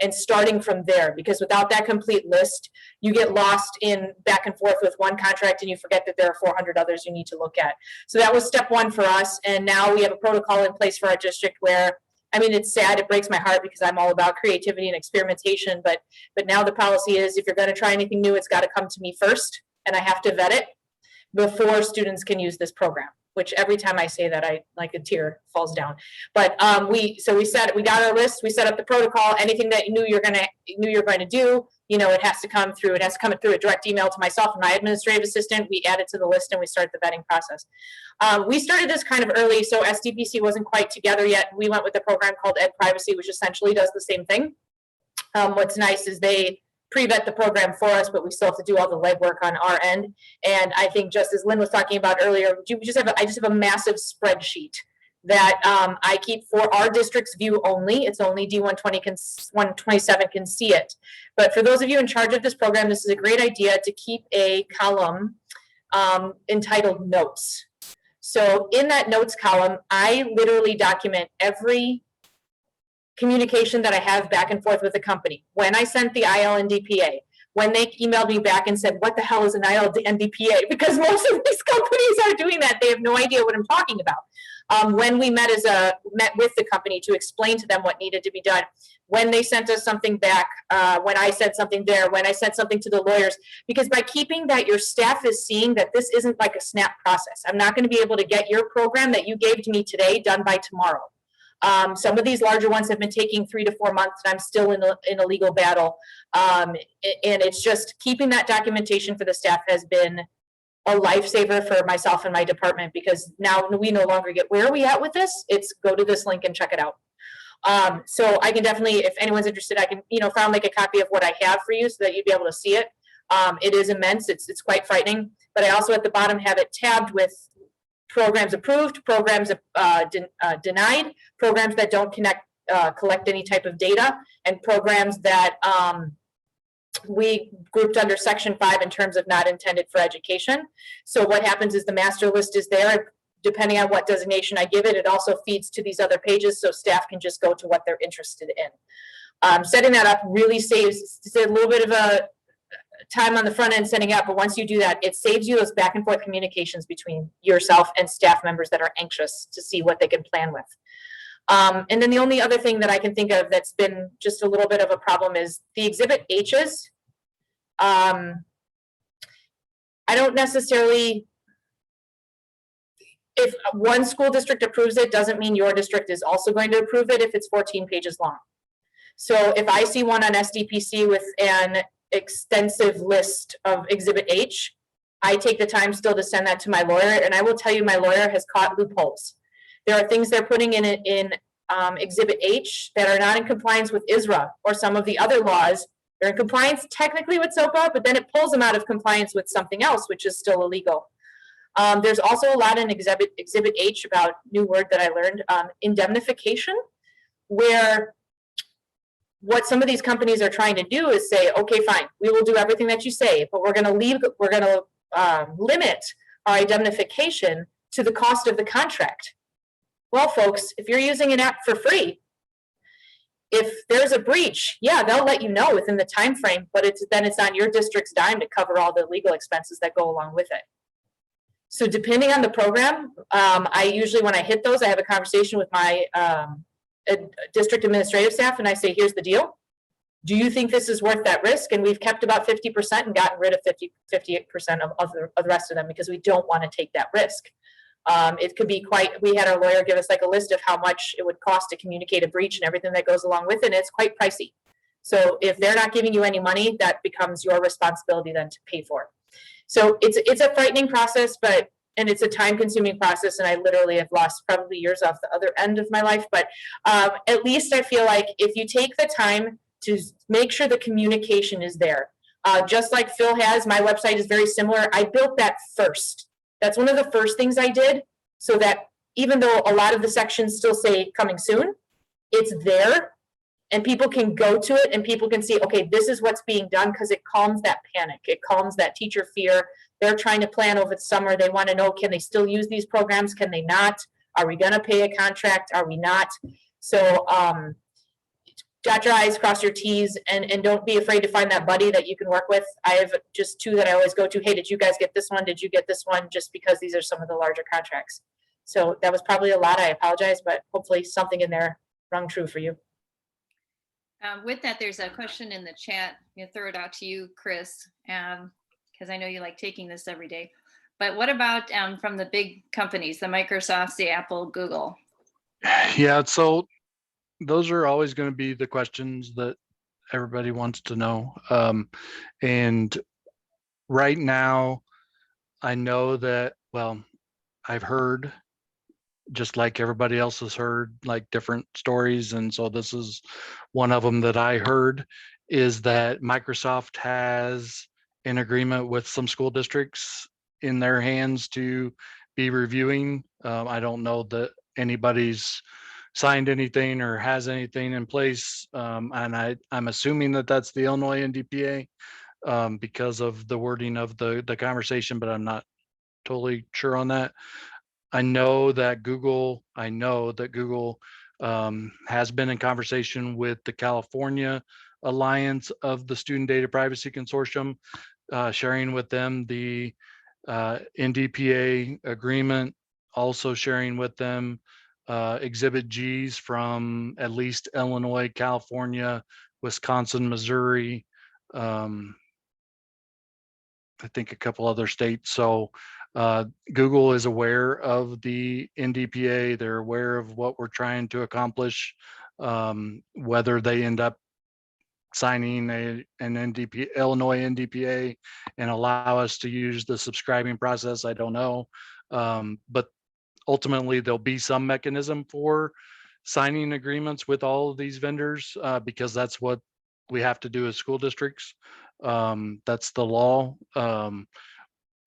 And starting from there, because without that complete list, you get lost in back and forth with one contract and you forget that there are 400 others you need to look at. So that was step one for us. And now we have a protocol in place for our district where, I mean, it's sad, it breaks my heart because I'm all about creativity and experimentation, but now the policy is if you're going to try anything new, it's got to come to me first, and I have to vet it before students can use this program. Which every time I say that, I like a tear falls down. But we got our list, we set up the protocol. Anything that you knew you're going to do, you know, it has to come through a direct email to myself and my administrative assistant. We add it to the list and we start the vetting process. We started this kind of early, so SDPC wasn't quite together yet. We went with a program called Ed Privacy, which essentially does the same thing. What's nice is they pre-vet the program for us, but we still have to do all the legwork on our end. And I think just as Lynn was talking about earlier, I just have a massive spreadsheet that I keep for our district's view only. It's only D127 can see it. But for those of you in charge of this program, this is a great idea to keep a column entitled Notes. So in that notes column, I literally document every communication that I have back and forth with the company. When I sent the ILNDPA, when they emailed me back and said, what the hell is an ILNDPA? Because most of these companies are doing that. They have no idea what I'm talking about. When we met with the company to explain to them what needed to be done, when they sent us something back, when I said something there, when I sent something to the lawyers, because by keeping that, your staff is seeing that this isn't like a snap process. I'm not going to be able to get your program that you gave to me today done by tomorrow. Some of these larger ones have been taking 3 to 4 months, and I'm still in a legal battle. And it's just keeping that documentation for the staff has been a lifesaver for myself and my department, because now we no longer get, where are we at with this? It's go to this link and check it out. So I can definitely, if anyone's interested, I can, file make a copy of what I have for you so that you'd be able to see it. It is immense. It's quite frightening, but I also at the bottom have it tabbed with programs approved, programs denied, programs that don't collect any type of data, and programs that we grouped under Section 5 in terms of not intended for education. So what happens is the master list is there. Depending on what designation I give it, it also feeds to these other pages so staff can just go to what they're interested in. Setting that up really saves a little bit of a time on the front end setting up, but once you do that, it saves you those back and forth communications between yourself and staff members that are anxious to see what they can plan with. And then the only other thing that I can think of that's been just a little bit of a problem is the Exhibit H's. I don't necessarily, if one school district approves it, doesn't mean your district is also going to approve it if it's 14 pages long. So if I see one on SDPC with an extensive list of Exhibit H, I take the time still to send that to my lawyer, and I will tell you my lawyer has caught loopholes. There are things they're putting in Exhibit H that are not in compliance with ISRA or some of the other laws. They're in compliance technically with SOPPA, but then it pulls them out of compliance with something else, which is still illegal. There's also a lot in Exhibit H about, new word that I learned, indemnification, where what some of these companies are trying to do is say, okay, fine, we will do everything that you say, but we're going to limit our indemnification to the cost of the contract. Well, folks, if you're using an app for free, if there's a breach, yeah, they'll let you know within the time frame, but then it's on your district's dime to cover all the legal expenses that go along with it. So depending on the program, I usually, when I hit those, I have a conversation with my district administrative staff, and I say, here's the deal. Do you think this is worth that risk? And we've kept about 50% and gotten rid of 58% of the rest of them, because we don't want to take that risk. It could be we had our lawyer give us like a list of how much it would cost to communicate a breach and everything that goes along with it, and it's quite pricey. So if they're not giving you any money, that becomes your responsibility then to pay for it. So it's a frightening process, and it's a time-consuming process, and I literally have lost probably years off the other end of my life. But at least I feel like if you take the time to make sure the communication is there, just like Phil has, my website is very similar. I built that first. That's one of the first things I did, so that even though a lot of the sections still say coming soon, it's there, and people can go to it and people can see, okay, this is what's being done, because it calms that panic. It calms that teacher fear. They're trying to plan over the summer. They want to know, can they still use these programs? Can they not? Are we going to pay a contract? Are we not? So dot your I's, cross your T's, and don't be afraid to find that buddy that you can work with. I have just 2 that I always go to. Hey, did you guys get this one? Did you get this one? Just because these are some of the larger contracts. So that was probably a lot. I apologize, but hopefully something in there rung true for you. With that, there's a question in the chat. I'm gonna throw it out to you, Chris, because I know you like taking this every day. But what about from the big companies, the Microsofts, the Apple, Google? Yeah, so those are always going to be the questions that everybody wants to know. And right now, I know that, well, I've heard, just like everybody else has heard, like different stories. And so this is one of them that I heard, is that Microsoft has an agreement with some school districts in their hands to be reviewing. I don't know that anybody's signed anything or has anything in place. And I'm assuming that that's the Illinois NDPA because of the wording of the conversation, but I'm not totally sure on that. I know that Google has been in conversation with the California Alliance of the Student Data Privacy Consortium, sharing with them the NDPA agreement, also sharing with them Exhibit Gs from at least Illinois, California, Wisconsin, Missouri, I think a couple other states. So Google is aware of the NDPA. They're aware of what we're trying to accomplish. Whether they end up signing an Illinois NDPA and allow us to use the subscribing process, I don't know. But ultimately, there'll be some mechanism for signing agreements with all of these vendors because that's what we have to do as school districts. That's the law.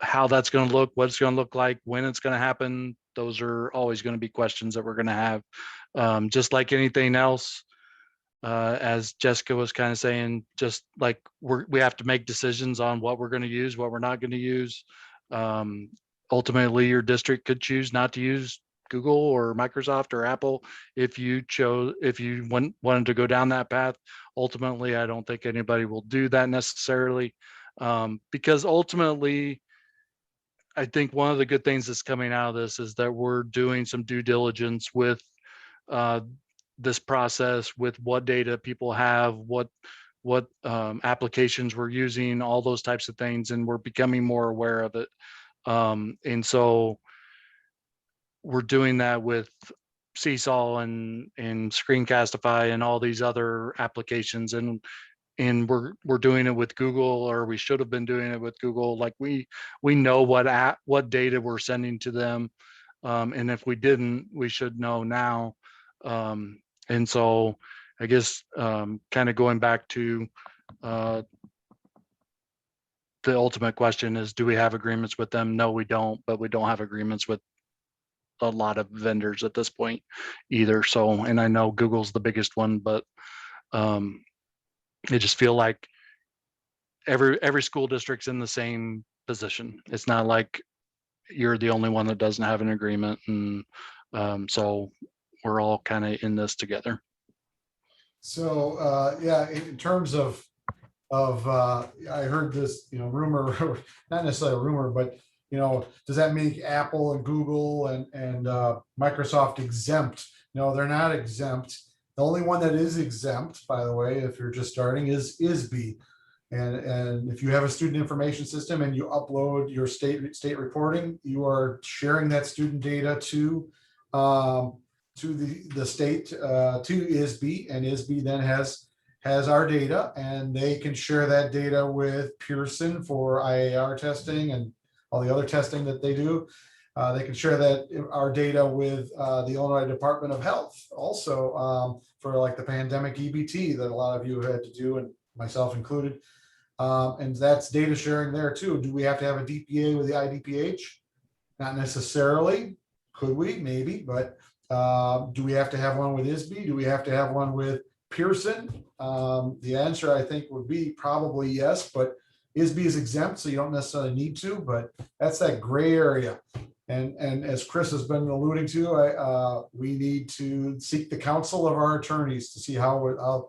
How that's going to look, what it's going to look like, when it's going to happen, those are always going to be questions that we're going to have. Just like anything else, as Jessica was kind of saying, just like we have to make decisions on what we're going to use, what we're not going to use. Ultimately, your district could choose not to use Google or Microsoft or Apple if you wanted to go down that path. Ultimately, I don't think anybody will do that necessarily, because ultimately, I think one of the good things that's coming out of this is that we're doing some due diligence with this process, with what data people have, what applications we're using, all those types of things, and we're becoming more aware of it. And so we're doing that with Seesaw and Screencastify and all these other applications, and we're doing it with Google, or we should have been doing it with Google. Like we know what data we're sending to them, and if we didn't, we should know now. And so I guess kind of going back to the ultimate question is, do we have agreements with them? No, we don't, but we don't have agreements with a lot of vendors at this point either. So, and I know Google's the biggest one, but I just feel like every school district's in the same position. It's not like you're the only one that doesn't have an agreement. And so we're all kind of in this together. So yeah, in terms of I heard this, rumor, not necessarily a rumor, but does that make Apple and Google and Microsoft exempt? No, they're not exempt. The only one that is exempt, by the way, if you're just starting, is ISB. And if you have a student information system and you upload your state reporting, you are sharing that student data to the state, to ISB, and ISB then has our data, and they can share that data with Pearson for IAR testing and all the other testing that they do. They can share our data with the Illinois Department of Health also, for like the pandemic EBT that a lot of you have had to do, and myself included. And that's data sharing there too. Do we have to have a DPA with the IDPH? Not necessarily. Could we? Maybe. But do we have to have one with ISB? Do we have to have one with Pearson? The answer, I think, would be probably yes, but ISB is exempt, so you don't necessarily need to, but that's that gray area. And as Chris has been alluding to, we need to seek the counsel of our attorneys to see how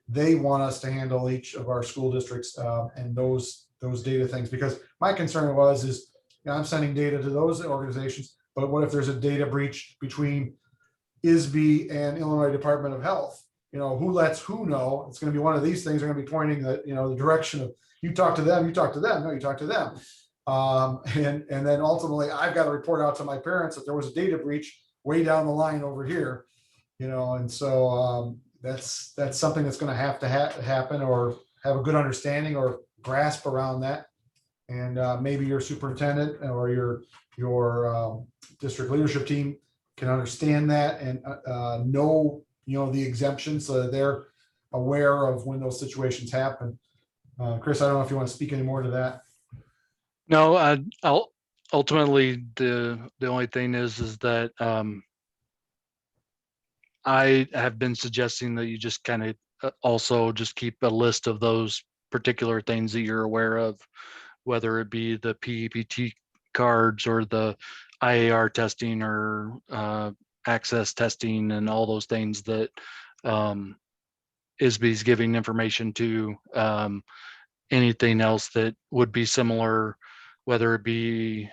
they want us to handle each of our school districts and those data things. Because my concern is I'm sending data to those organizations, but what if there's a data breach between ISB and Illinois Department of Health? Who lets who know? It's going to be one of these things. Are going to be pointing the direction of, you talk to them, no, you talk to them. And then ultimately I've got to report out to my parents that there was a data breach way down the line over here, and so that's something that's going to have to happen, or have a good understanding or grasp around that. And maybe your superintendent or your district leadership team can understand that and know the exemptions, so that they're aware of when those situations happen. Chris, I don't know if you want to speak any more to that. No, I'll ultimately the only thing is that I have been suggesting that you just kind of also just keep a list of those particular things that you're aware of, whether it be the PEPT cards or the IAR testing or access testing and all those things that ISB's giving information to. Anything else that would be similar, whether it be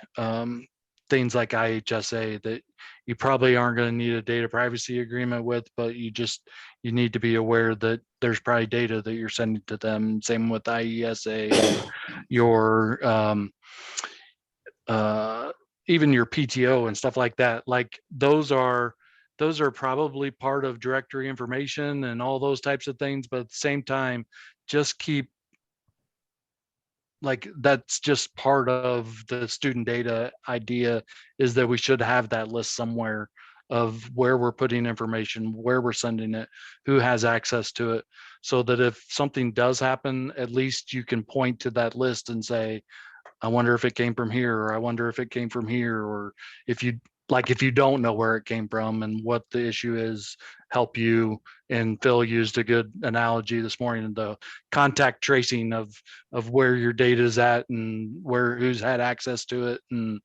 things like IHSA that you probably aren't going to need a data privacy agreement with, but you need to be aware that there's probably data that you're sending to them. Same with IESA, your even your PTO and stuff like that. Like those are probably part of directory information and all those types of things, but at the same time, just keep, like, that's just part of the student data idea, is that we should have that list somewhere of where we're putting information, where we're sending it, who has access to it, so that if something does happen, at least you can point to that list and say, I wonder if it came from here, or I wonder if it came from here, or if you don't know where it came from and what the issue is, help you. And Phil used a good analogy this morning, the contact tracing of where your data is at and who's had access to it, and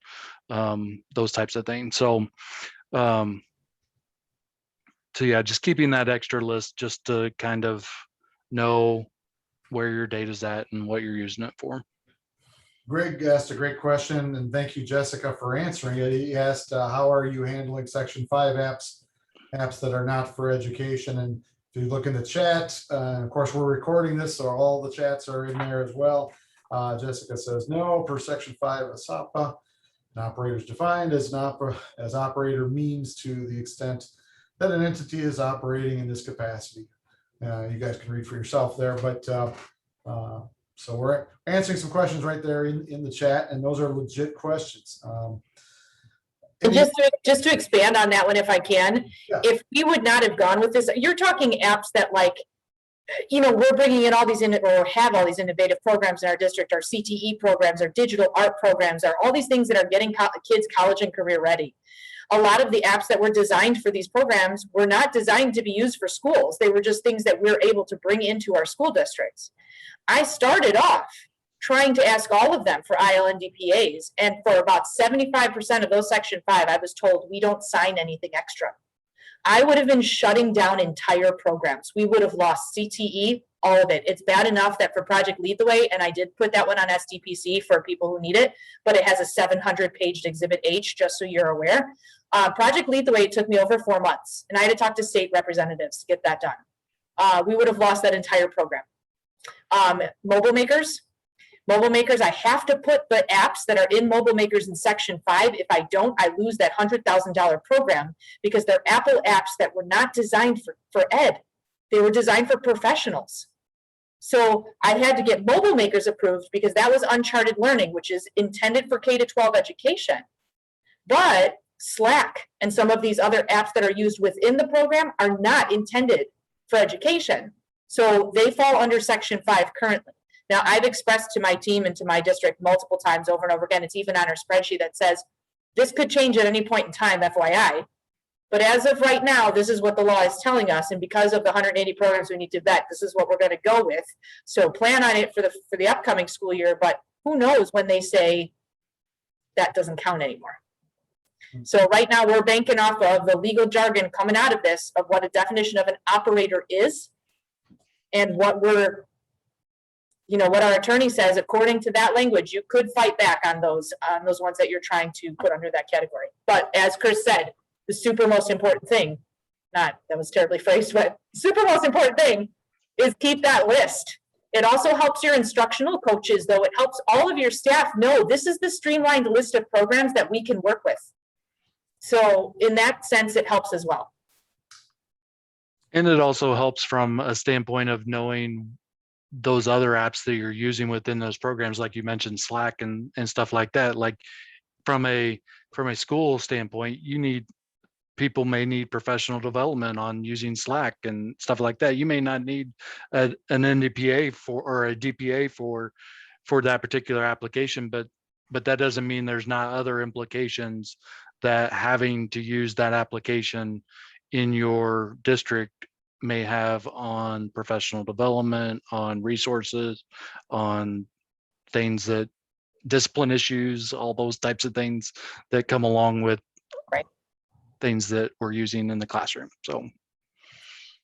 those types of things. So yeah, just keeping that extra list just to kind of know where your data is at and what you're using it for. Greg asked a great question, and thank you, Jessica, for answering it. He asked, how are you handling Section 5 apps that are not for education? And if you look in the chat, of course, we're recording this, so all the chats are in there as well. Jessica says, no, per Section 5 of SOPPA, an operator is defined as operator means to the extent that an entity is operating in this capacity. You guys can read for yourself there, but so we're answering some questions right there in the chat, and those are legit questions. And just to expand on that one, if I can, yeah. If we would not have gone with this, you're talking apps that, like, we're bringing in all these or have all these innovative programs in our district, our CTE programs, our digital art programs, are all these things that are getting kids college and career ready. A lot of the apps that were designed for these programs were not designed to be used for schools. They were just things that we're able to bring into our school districts. I started off trying to ask all of them for ILNDPAs, and for about 75% of those Section 5, I was told we don't sign anything extra. I would have been shutting down entire programs. We would have lost CTE, all of it. It's bad enough that for Project Lead the Way, and I did put that one on SDPC for people who need it, but it has a 700-page Exhibit H, just so you're aware. Project Lead the Way took me over 4 months, and I had to talk to state representatives to get that done. We would have lost that entire program. Mobile makers, I have to put the apps that are in mobile makers in Section 5. If I don't, I lose that $100,000 program, because they're Apple apps that were not designed for ed. They were designed for professionals. So I had to get mobile makers approved, because that was uncharted learning, which is intended for K-12 education. But Slack and some of these other apps that are used within the program are not intended for education. So they fall under Section 5 currently. Now, I've expressed to my team and to my district multiple times over and over again, it's even on our spreadsheet that says, this could change at any point in time, FYI. But as of right now, this is what the law is telling us. And because of the 180 programs we need to vet, this is what we're going to go with. So plan on it for the upcoming school year, but who knows when they say that doesn't count anymore. So right now we're banking off of the legal jargon coming out of this, of what a definition of an operator is, and what what our attorney says. According to that language, you could fight back on those ones that you're trying to put under that category. But as Chris said, the super most important thing, that was terribly phrased, but super most important thing is keep that list. It also helps your instructional coaches, though. It helps all of your staff know this is the streamlined list of programs that we can work with. So in that sense, it helps as well. And it also helps from a standpoint of knowing those other apps that you're using within those programs, like you mentioned, Slack and stuff like that. Like from a school standpoint, people may need professional development on using Slack and stuff like that. You may not need an NDPA or a DPA for that particular application, but that doesn't mean there's not other implications that having to use that application in your district may have on professional development, on resources, on things that discipline issues, all those types of things that come along with Right. things that we're using in the classroom. So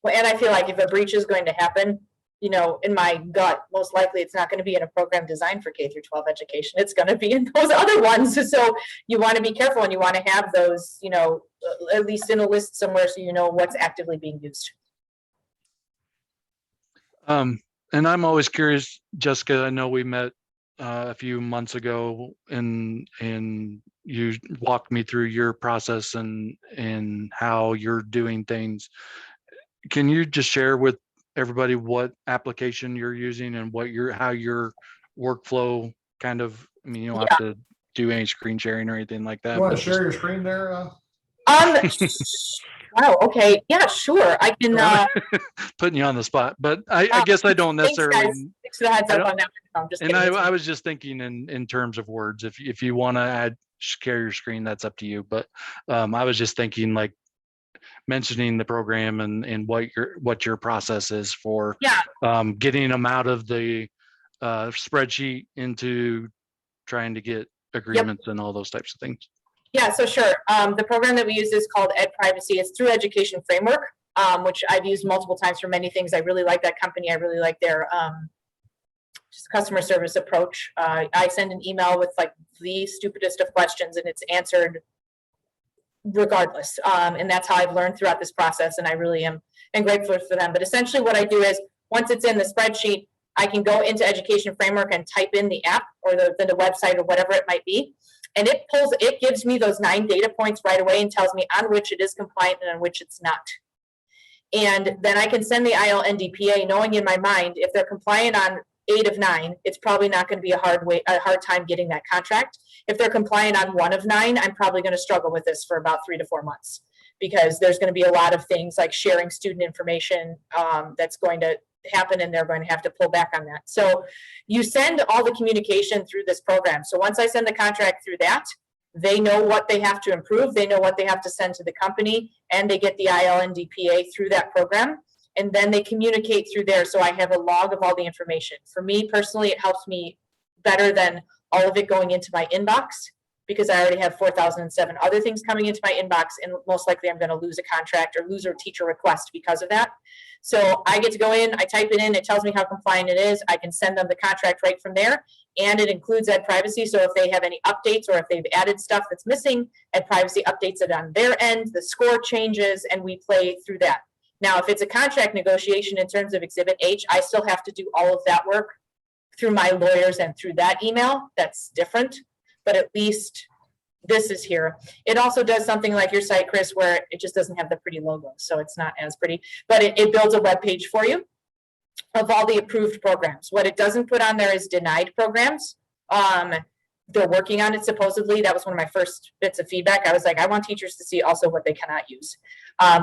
Well, and I feel like if a breach is going to happen, you know, in my gut, most likely it's not going to be in a program designed for K through 12 education. It's going to be in those other ones. So you want to be careful, and you want to have those, you know, at least in a list somewhere so you know what's actively being used. and I'm always curious, Jessica, I know we met a few months ago and you walked me through your process and how you're doing things. Can you just share with everybody what application you're using and how your workflow kind of, I mean, you don't have to do any screen sharing or anything like that. You want to but share your screen there? Wow. Okay. Yeah, sure. I can. Putting you on the spot, but I guess I don't necessarily. Thanks for the heads up on that. I'm just and I was just thinking in terms of words. If you want to share your screen, that's up to you. But I was just thinking like mentioning the program and what your process is for getting them out of the spreadsheet into trying to get agreements and all those types of things. Yeah, so sure. The program that we use is called Ed Privacy. It's through Education Framework, which I've used multiple times for many things. I really like that company. I really like their just customer service approach. I send an email with like the stupidest of questions, and it's answered regardless. And that's how I've learned throughout this process, and I really am grateful for them. But essentially what I do is once it's in the spreadsheet, I can go into Education Framework and type in the app or the website or whatever it might be. And it gives me those 9 data points right away and tells me on which it is compliant and on which it's not. And then I can send the ILNDPA knowing in my mind, if they're compliant on 8 of 9, it's probably not going to be a hard time getting that contract. If they're compliant on 1 of 9, I'm probably going to struggle with this for about 3 to 4 months, because there's going to be a lot of things like sharing student information that's going to happen, and they're going to have to pull back on that. So you send all the communication through this program. So once I send the contract through that, they know what they have to improve, they know what they have to send to the company, and they get the ILNDPA through that program, and then they communicate through there. So I have a log of all the information. For me personally, it helps me better than all of it going into my inbox, because I already have 4,007 other things coming into my inbox, and most likely I'm going to lose a contract or lose a teacher request because of that. So I get to go in, I type it in, it tells me how compliant it is. I can send them the contract right from there, and it includes Ed Privacy. So if they have any updates or if they've added stuff that's missing, Ed Privacy updates it on their end, the score changes, and we play through that. Now, if it's a contract negotiation in terms of Exhibit H, I still have to do all of that work through my lawyers and through that email. That's different, but at least this is here. It also does something like your site, Chris, where it just doesn't have the pretty logo, so it's not as pretty, but it builds a web page for you of all the approved programs. What it doesn't put on there is denied programs. They're working on it, supposedly. That was one of my first bits of feedback. I was like, I want teachers to see also what they cannot use,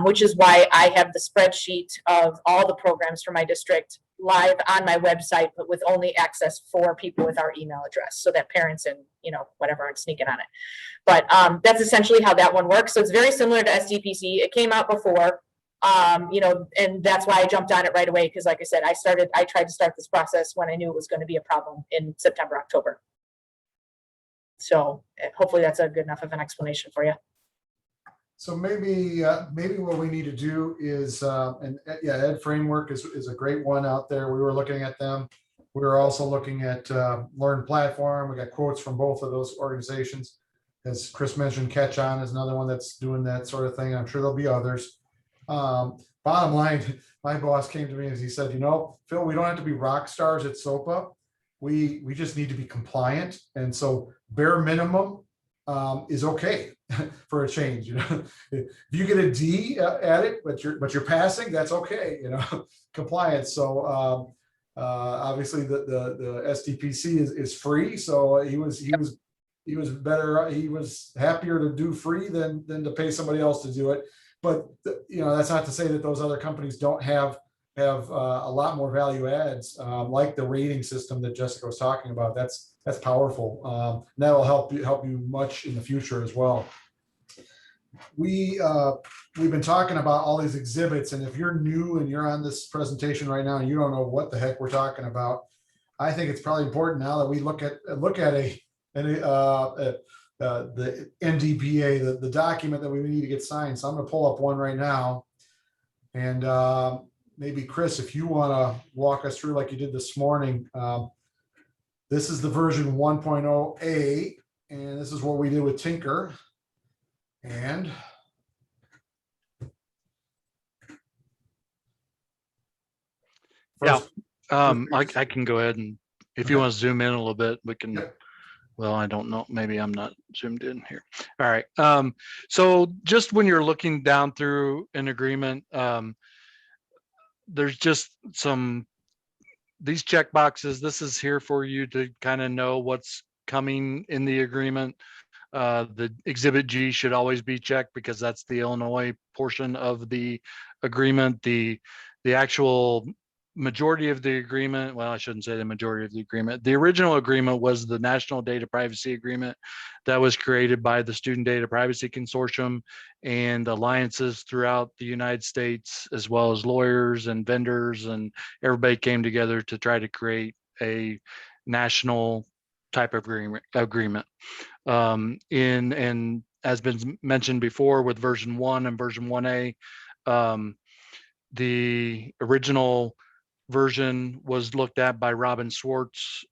which is why I have the spreadsheet of all the programs for my district live on my website, but with only access for people with our email address, so that parents and, you know, whatever aren't sneaking on it. But that's essentially how that one works. So it's very similar to SDPC. It came out before, you know, and that's why I jumped on it right away. Because like I said, I tried to start this process when I knew it was going to be a problem in September, October. So hopefully that's a good enough of an explanation for you. So maybe what we need to do is, Ed Framework is a great one out there. We were looking at them. We were also looking at Learn Platform. We got quotes from both of those organizations. As Chris mentioned, Catch On is another one that's doing that sort of thing. I'm sure there'll be others. Bottom line, my boss came to me and he said, you know, Phil, we don't have to be rock stars at SOPPA. We just need to be compliant. And so bare minimum is okay for a change. You know, if you get a D at it, but you're passing, that's okay. You know, compliance. So obviously the SDPC is free. So he was better. He was happier to do free than to pay somebody else to do it. But you know, that's not to say that those other companies don't have a lot more value adds, like the rating system that Jessica was talking about. That's powerful. And that will help you much in the future as well. We've been talking about all these exhibits, and if you're new and you're on this presentation right now and you don't know what the heck we're talking about, I think it's probably important now that we look at the NDPA, the document that we need to get signed. So I'm going to pull up one right now. And maybe Chris, if you want to walk us through like you did this morning, this is the version 1.0A, and this is what we did with Tinker. And Yeah, first, I can go ahead and if you Okay. want to zoom in a little bit, we can. Yep. Well, I don't know. Maybe I'm not zoomed in here. All right. So just when you're looking down through an agreement, there's just these check boxes. This is here for you to kind of know what's coming in the agreement. The Exhibit G should always be checked because that's the Illinois portion of the agreement. The actual majority of the agreement, well, I shouldn't say the majority of the agreement. The original agreement was the National Data Privacy Agreement that was created by the Student Data Privacy Consortium and alliances throughout the United States, as well as lawyers and vendors, and everybody came together to try to create a national type of agreement. And as been mentioned before with version 1 and version 1A, the original version was looked at by Robin Swartz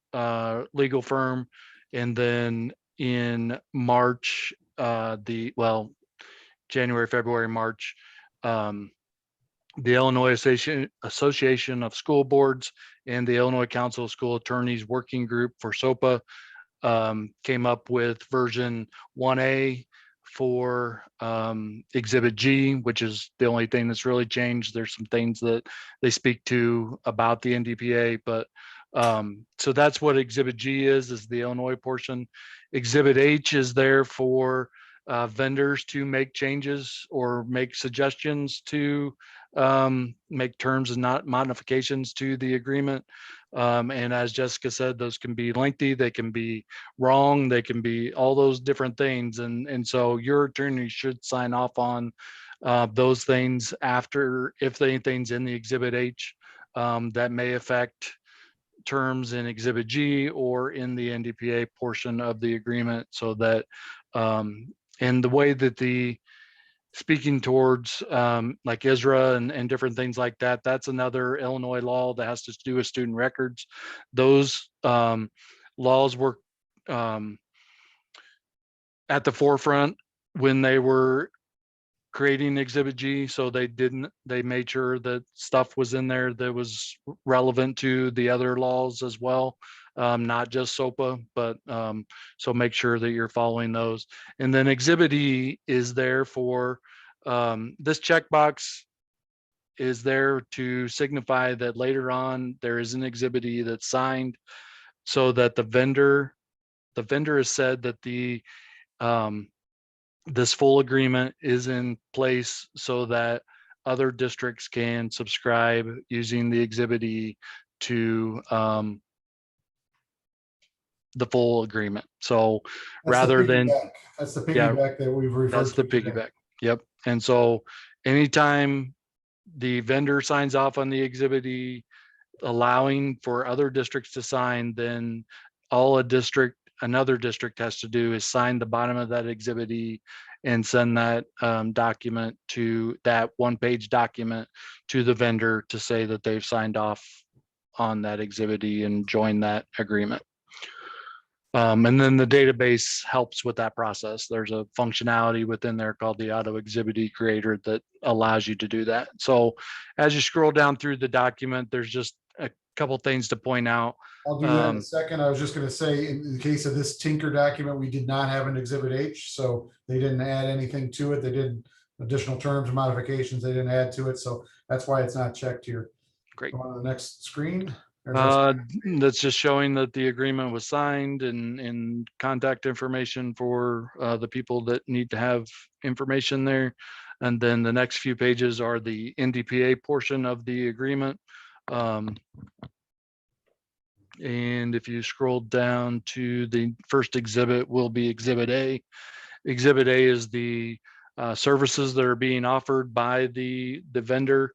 legal firm, and then in March, January, February, March, the Illinois Association of School Boards and the Illinois Council of School Attorneys Working Group for SOPPA came up with version 1A for Exhibit G, which is the only thing that's really changed. There's some things that they speak to about the NDPA, but so that's what Exhibit G is the Illinois portion. Exhibit H is there for vendors to make changes or make suggestions to make terms and not modifications to the agreement. And as Jessica said, those can be lengthy, they can be wrong, they can be all those different things. And so your attorney should sign off on those things after, if anything's in the Exhibit H that may affect terms in Exhibit G or in the NDPA portion of the agreement, so that and the way that the speaking towards like ISRA and different things like that, that's another Illinois law that has to do with student records. Those laws were at the forefront when they were creating Exhibit G, so they made sure that stuff was in there that was relevant to the other laws as well, not just SOPPA, but so make sure that you're following those. And then Exhibit E is there for this checkbox is there to signify that later on there is an Exhibit E that's signed, so that the vendor has said that the this full agreement is in place so that other districts can subscribe using the Exhibit E to the full agreement. So rather than, that's the yeah, piggyback that we've referred that's the to today. piggyback. Yep. And so anytime the vendor signs off on the Exhibit E, allowing for other districts to sign, then another district has to do is sign the bottom of that Exhibit E and send that document to that one-page document to the vendor to say that they've signed off on that Exhibit E and joined that agreement. And then the database helps with that process. There's a functionality within there called the Auto Exhibit E Creator that allows you to do that. So as you scroll down through the document, there's just a couple things to point out. I'll do that in a second. I was just going to say, in the case of this Tinker document, we did not have an Exhibit H, so they didn't add anything to it. They did additional terms, modifications. They didn't add to it, so that's why it's not checked here. Great. Go on to the next screen. That's just showing that the agreement was signed and contact information for the people that need to have information there. And then the next few pages are the NDPA portion of the agreement. And if you scroll down to the first exhibit will be Exhibit A. Exhibit A is the services that are being offered by the vendor.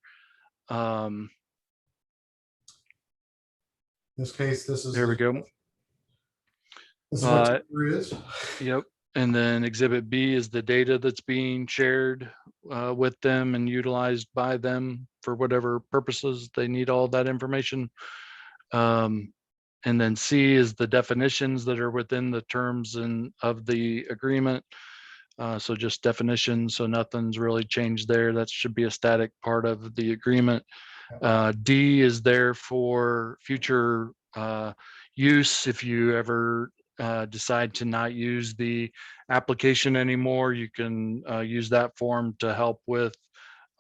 In this case, this is There we go. This is what Tinker is. Yep. And then Exhibit B is the data that's being shared with them and utilized by them for whatever purposes they need all that information. And then C is the definitions that are within the terms of the agreement. So just definitions, so nothing's really changed there. That should be a static part of the agreement. D is there for future use. If you ever decide to not use the application anymore, you can use that form to help with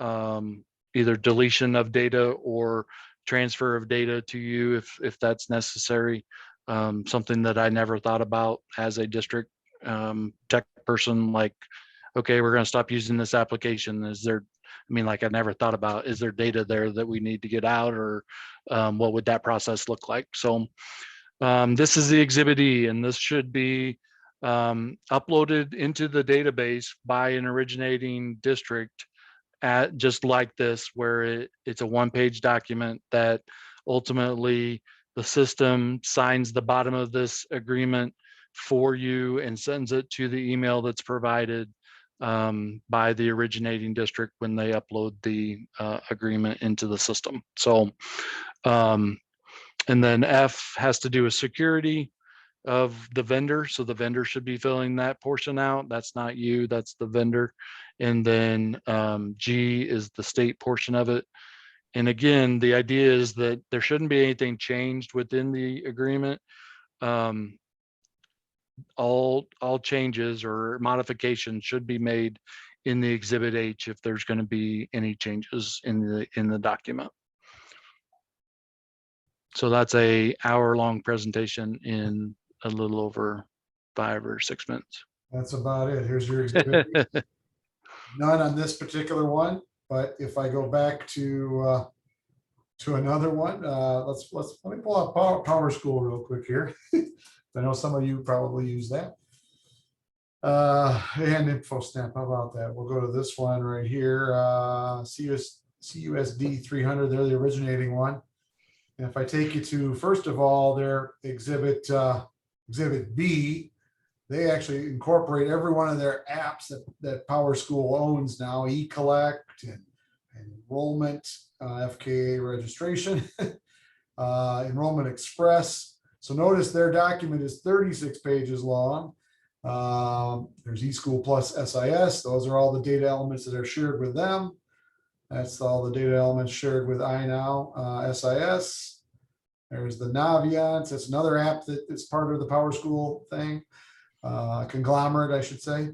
either deletion of data or transfer of data to you if that's necessary. Something that I never thought about as a district tech person, like, okay, we're going to stop using this application. Is there, I mean, like I never thought about, is there data there that we need to get out, or what would that process look like? So this is the Exhibit E, and this should be uploaded into the database by an originating district at just like this, where it's a one-page document that ultimately the system signs the bottom of this agreement for you and sends it to the email that's provided by the originating district when they upload the agreement into the system. So, and then F has to do with security of the vendor. So the vendor should be filling that portion out. That's not you, that's the vendor. And then G is the state portion of it. And again, the idea is that there shouldn't be anything changed within the agreement. All changes or modifications should be made in the Exhibit H if there's going to be any changes in the document. So that's a hour-long presentation in a little over 5 or 6 minutes. That's about it. Here's your exhibit. None on this particular one, but if I go back to another one, let me pull up Power School real quick here. I know some of you probably use that. And InfoSnap, how about that? We'll go to this one right here. CUSD 300, they're the originating one. And if I take you to, first of all, their exhibit B, they actually incorporate every one of their apps that Power School owns now, eCollect and enrollment, FKA registration, Enrollment Express. So notice their document is 36 pages long. There's eSchool plus SIS. Those are all the data elements that are shared with them. That's all the data elements shared with iNow SIS. There's the Naviance. That's another app that is part of the Power School thing. Conglomerate, I should say.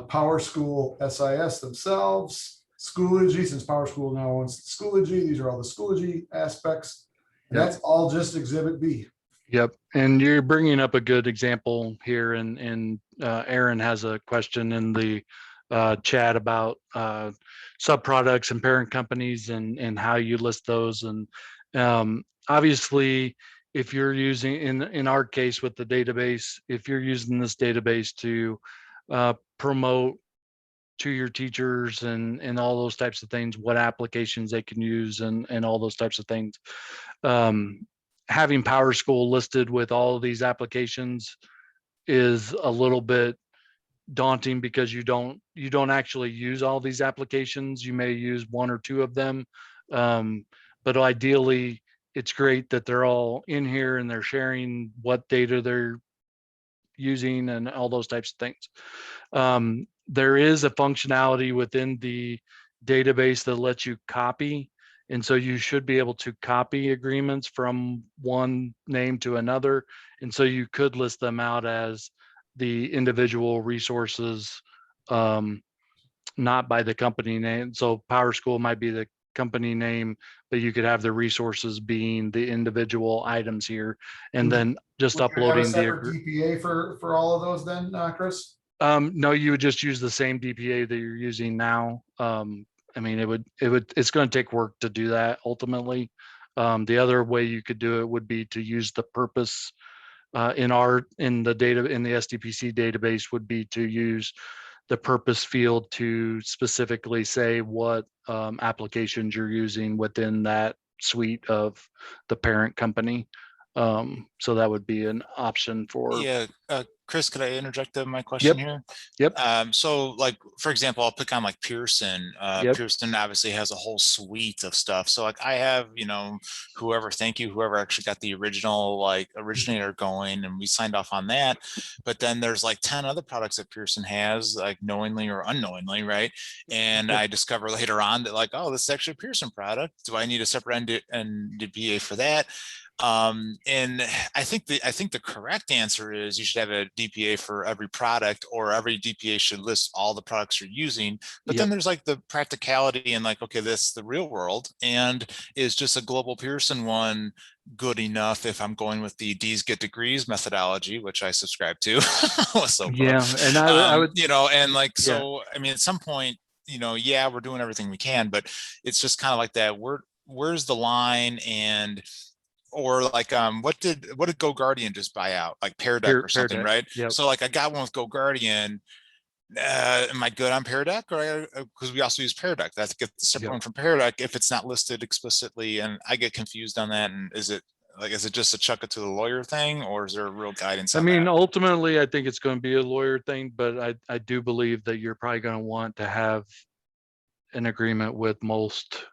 Power School SIS themselves. Schoology, since Power School now owns Schoology. These are all the Schoology aspects. And that's all just Exhibit B. Yep, and you're bringing up a good example here, and Aaron has a question in the chat about subproducts and parent companies and how you list those. And obviously, if you're using, in our case with the database, if you're using this database to promote to your teachers and all those types of things, what applications they can use and all those types of things. Having Power School listed with all of these applications is a little bit daunting because you don't actually use all these applications. You may use 1 or 2 of them, but ideally it's great that they're all in here and they're sharing what data they're using and all those types of things. There is a functionality within the database that lets you copy. And so you should be able to copy agreements from one name to another. And so you could list them out as the individual resources, not by the company name. So Power School might be the company name, but you could have the resources being the individual items here. And then just uploading the DPA for all of those then, Chris? No, you would just use the same DPA that you're using now. I mean, it's going to take work to do that ultimately. The other way you could do it would be to use the purpose in the SDPC database would be to use the purpose field to specifically say what applications you're using within that suite of the parent company. So that would be an option for. Yeah, Chris, could I interject my question here? Yep. So like, for example, I'll pick on like Pearson. Yep. Pearson obviously has a whole suite of stuff. So like I have, whoever actually got the original like originator going, and we signed off on that. But then there's like 10 other products that Pearson has, like knowingly or unknowingly, right? And I discover later on that like, oh, this is actually a Pearson product. Do I need a separate NDPA for that? And I think the correct answer is you should have a DPA for every product, or every DPA should list all the products you're using. But then there's like the practicality and like, okay, this is the real world, and is just a global Pearson one good enough if I'm going with the D's get degrees methodology, which I subscribe to. Yeah, and I would, and like, so I mean, at some point, yeah, we're doing everything we can, but it's just kind of like that. Where's the line? And or like, what did GoGuardian just buy out? Like Pear Deck or something, right? Yep. So like I got one with GoGuardian. Am I good on Pear Deck? Or because we also use Pear Deck, I have to get the separate one from Pear Deck if it's not listed explicitly, and I get confused on that. And is it just a chuck it to the lawyer thing, or is there a real guidance? I mean, ultimately, I think it's going to be a lawyer thing, but I do believe that you're probably going to want to have an agreement with most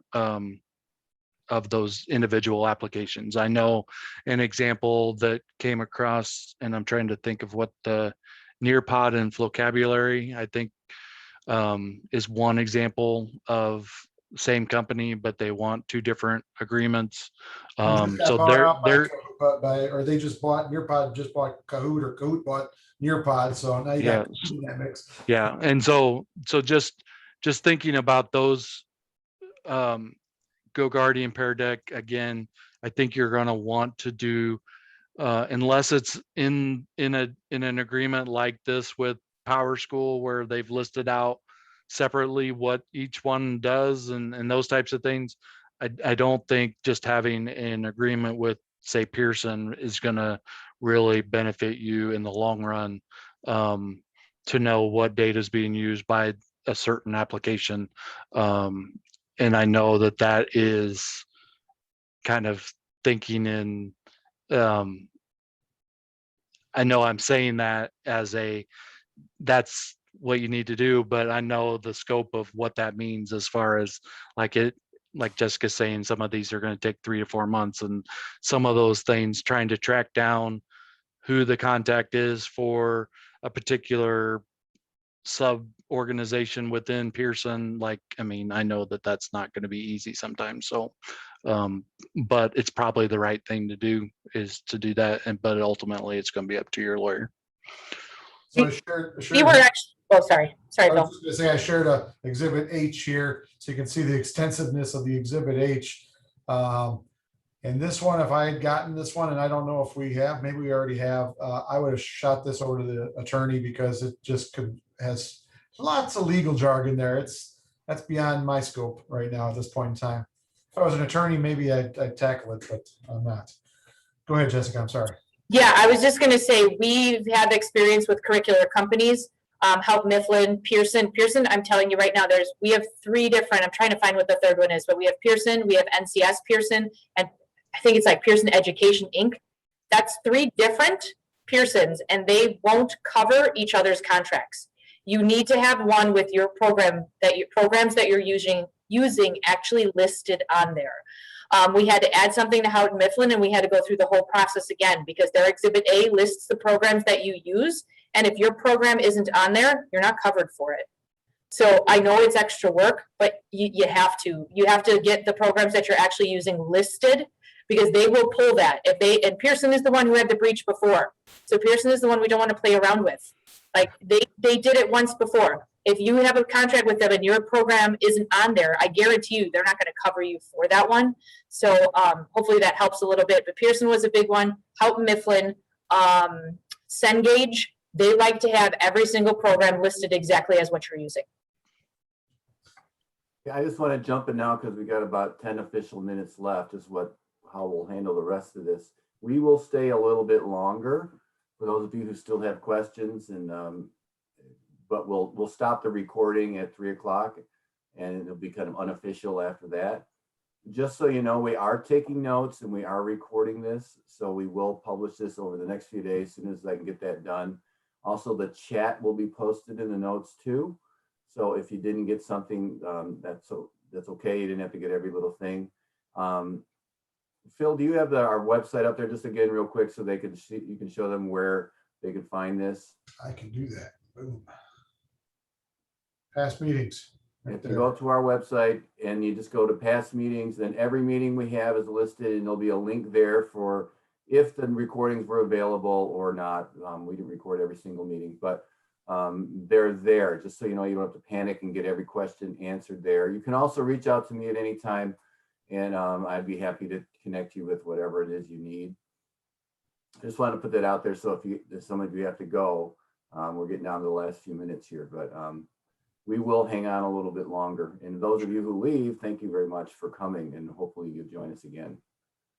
of those individual applications. I know an example that came across, and I'm trying to think of what the Nearpod and Vocabulary, I think, is one example of same company, but they want two different agreements. So or they just bought Nearpod, just bought Kahoot, or Kahoot bought Nearpod. So now you got that mix. Yeah, and so just thinking about those. GoGuardian Pear Deck, again, I think you're going to want to do, unless it's in an agreement like this with Power School, where they've listed out separately what each one does and those types of things. I don't think just having an agreement with, say, Pearson is going to really benefit you in the long run, to know what data is being used by a certain application. And I know that is kind of thinking in, I know I'm saying that as that's what you need to do, but I know the scope of what that means as far as like Jessica's saying, some of these are going to take 3 to 4 months, and some of those things, trying to track down who the contact is for a particular sub organization within Pearson. Like, I mean, I know that that's not going to be easy sometimes. So, but it's probably the right thing to do, is to do that. But ultimately it's going to be up to your lawyer. So we were actually, sorry, I Bill. was just gonna say, I shared a exhibit H here, so you can see the extensiveness of the exhibit H. And this one, if I had gotten this one, and I don't know if we have, maybe we already have, I would have shot this over to the attorney, because it just has lots of legal jargon there. That's beyond my scope right now at this point in time. If I was an attorney, maybe I'd tackle it, but I'm not. Go ahead, Jessica, I'm sorry. Yeah, I was just going to say, we've had experience with curricular companies, Help Mifflin, Pearson. I'm telling you right now, we have 3 different, I'm trying to find what the third one is, but we have Pearson, we have NCS Pearson, and I think it's like Pearson Education Inc. That's 3 different Pearsons, and they won't cover each other's contracts. You need to have one with your programs that you're using actually listed on there. We had to add something to Howard Mifflin, and we had to go through the whole process again, because their Exhibit A lists the programs that you use, and if your program isn't on there, you're not covered for it. So I know it's extra work, but you have to get the programs that you're actually using listed, because they will pull that. And Pearson is the one who had the breach before, so Pearson is the one we don't want to play around with. Like they did it once before. If you have a contract with them and your program isn't on there, I guarantee you they're not going to cover you for that one. So hopefully that helps a little bit. But Pearson was a big one. Houghton Mifflin, Cengage, they like to have every single program listed exactly as what you're using. Yeah, I just want to jump in now, because we got about 10 official minutes left, is how we'll handle the rest of this. We will stay a little bit longer for those of you who still have questions, and but we'll stop the recording at 3 o'clock, and it'll be kind of unofficial after that. just so you know, we are taking notes and we are recording this. So we will publish this over the next few days as soon as I can get that done. Also, the chat will be posted in the notes too. So if you didn't get something, that's okay. You didn't have to get every little thing. Phil, do you have our website up there just again real quick so they can see, you can show them where they can find this? I can do that. Boom. Past meetings. Right If you there. go to our website and you just go to past meetings, then every meeting we have is listed and there'll be a link there for if the recordings were available or not. We didn't record every single meeting, but they're there just so you know, you don't have to panic and get every question answered there. You can also reach out to me at any time and I'd be happy to connect you with whatever it is you need. I just want to put that out there. So if some of you have to go, we're getting down to the last few minutes here, but we will hang on a little bit longer. And those of you who leave, thank you very much for coming and hopefully you'll join us again.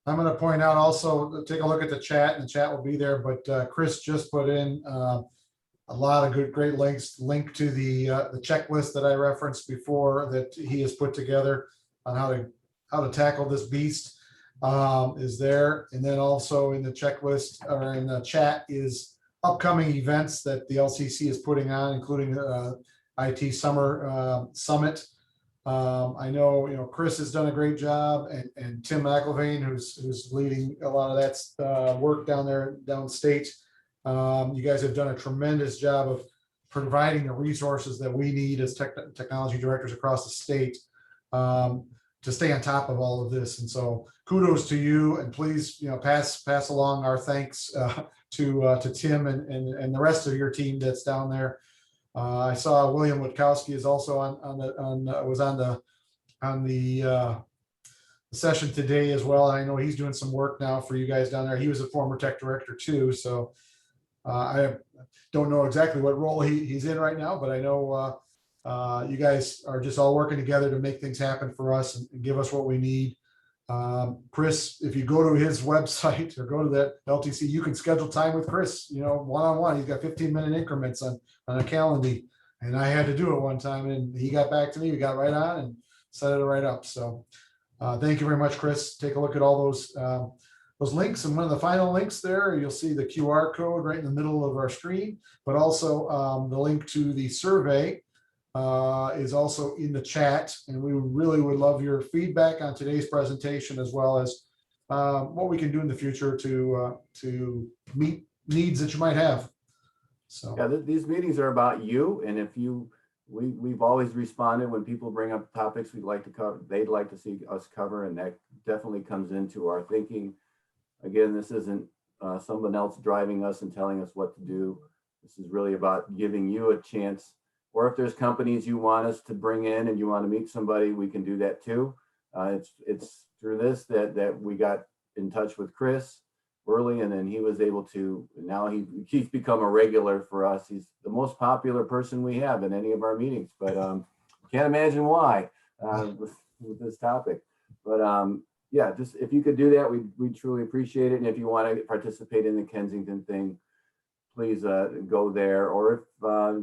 I'm going to point out also, take a look at the chat and the chat will be there, but Chris just put in a lot of great links, link to the checklist that I referenced before that he has put together on how to tackle this beast is there. And then also in the checklist or in the chat is upcoming events that the LCC is putting on, including IT Summer Summit. I know, Chris has done a great job and Tim McIlvain, who's leading a lot of that work down there downstate. You guys have done a tremendous job of providing the resources that we need as technology directors across the state to stay on top of all of this. And so kudos to you, and please, pass along our thanks to Tim and the rest of your team that's down there. I saw William Witkowski is also was on the session today as well. And I know he's doing some work now for you guys down there. He was a former tech director too. So I don't know exactly what role he's in right now, but I know you guys are just all working together to make things happen for us and give us what we need. Chris, if you go to his website or go to that LTC, you can schedule time with Chris, one-on-one. He's got 15-minute increments on a calendar. And I had to do it one time and he got back to me. We got right on and set it right up. So thank you very much, Chris. Take a look at all those links. And one of the final links there, you'll see the QR code right in the middle of our screen, but also the link to the survey is also in the chat, and we really would love your feedback on today's presentation, as well as what we can do in the future to meet needs that you might have. So yeah, these meetings are about you, and we've always responded when people bring up topics we'd like to cover, they'd like to see us cover, and that definitely comes into our thinking. Again, this isn't someone else driving us and telling us what to do. This is really about giving you a chance. Or if there's companies you want us to bring in and you want to meet somebody, we can do that too. It's through this that we got in touch with Chris Wherley, and then he was able to, now he's become a regular for us. He's the most popular person we have in any of our meetings, but can't imagine why with this topic. But yeah, just if you could do that, we'd truly appreciate it. And if you want to participate in the Kensington thing, please go there. Or if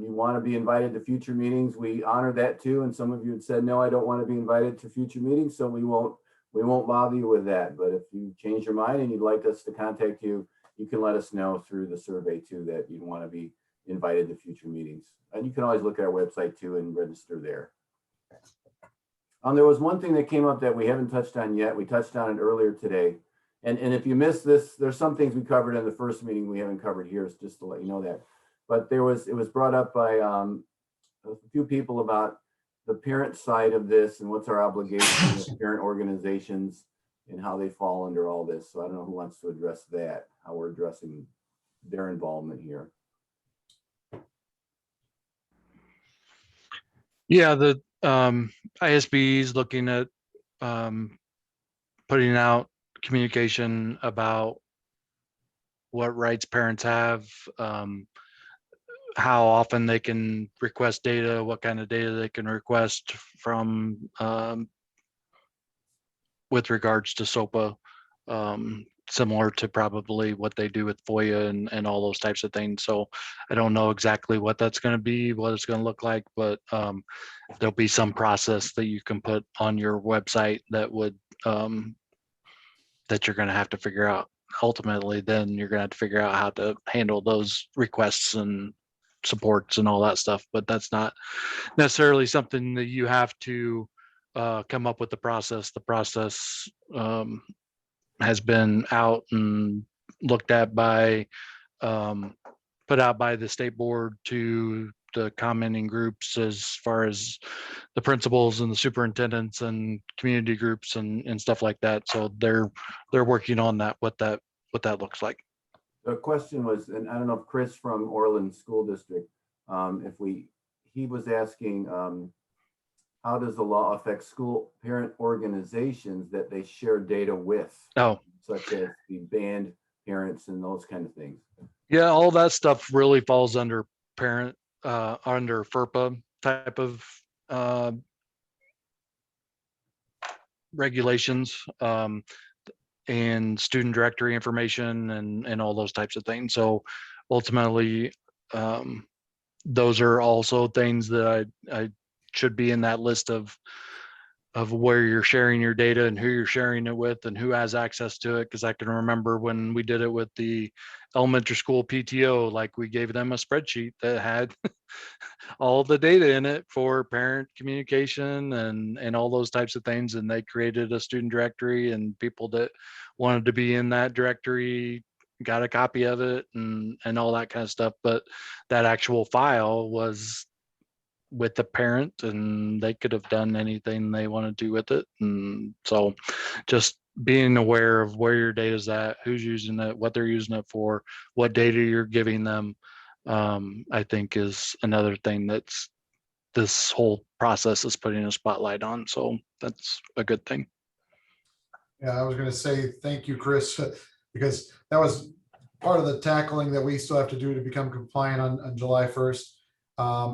you want to be invited to future meetings, we honor that too. And some of you had said, no, I don't want to be invited to future meetings, so we won't bother you with that. But if you change your mind and you'd like us to contact you, you can let us know through the survey too that you'd want to be invited to future meetings. And you can always look at our website too and register there. There was one thing that came up that we haven't touched on yet. We touched on it earlier today. And if you missed this, there's some things we covered in the first meeting we haven't covered here, just to let you know that. But it was brought up by a few people about the parent side of this and what's our obligation with parent organizations and how they fall under all this. So I don't know who wants to address that, how we're addressing their involvement here. Yeah, the ISB is looking at putting out communication about what rights parents have, how often they can request data, what kind of data they can request from with regards to SOPPA. similar to probably what they do with FOIA and all those types of things. So I don't know exactly what that's going to be, what it's going to look like, but there'll be some process that you can put on your website that would that you're going to have to figure out. Ultimately, then you're going to have to figure out how to handle those requests and supports and all that stuff. But that's not necessarily something that you have to come up with the process. The process has been out and looked at by, put out by the state board to the commenting groups as far as the principals and the superintendents and community groups and stuff like that. So they're working on that, what that looks like. The question was, and I don't know if Chris from Orland School District, he was asking, how does the law affect school parent organizations that they share data with? Oh, Such as the band parents and those kind of things. yeah, all that stuff really falls under parent, under FERPA type of regulations, and student directory information and all those types of things. So ultimately, those are also things that I should be in that list of where you're sharing your data and who you're sharing it with and who has access to it. Because I can remember when we did it with the elementary school PTO, like we gave them a spreadsheet that had all the data in it for parent communication and all those types of things. And they created a student directory, and people that wanted to be in that directory got a copy of it and all that kind of stuff. But that actual file was with the parent, and they could have done anything they want to do with it. And so just being aware of where your data is at, who's using it, what they're using it for, what data you're giving them, I think is another thing that's this whole process is putting a spotlight on. So that's a good thing. Yeah, I was going to say thank you, Chris, because that was part of the tackling that we still have to do to become compliant on July 1st.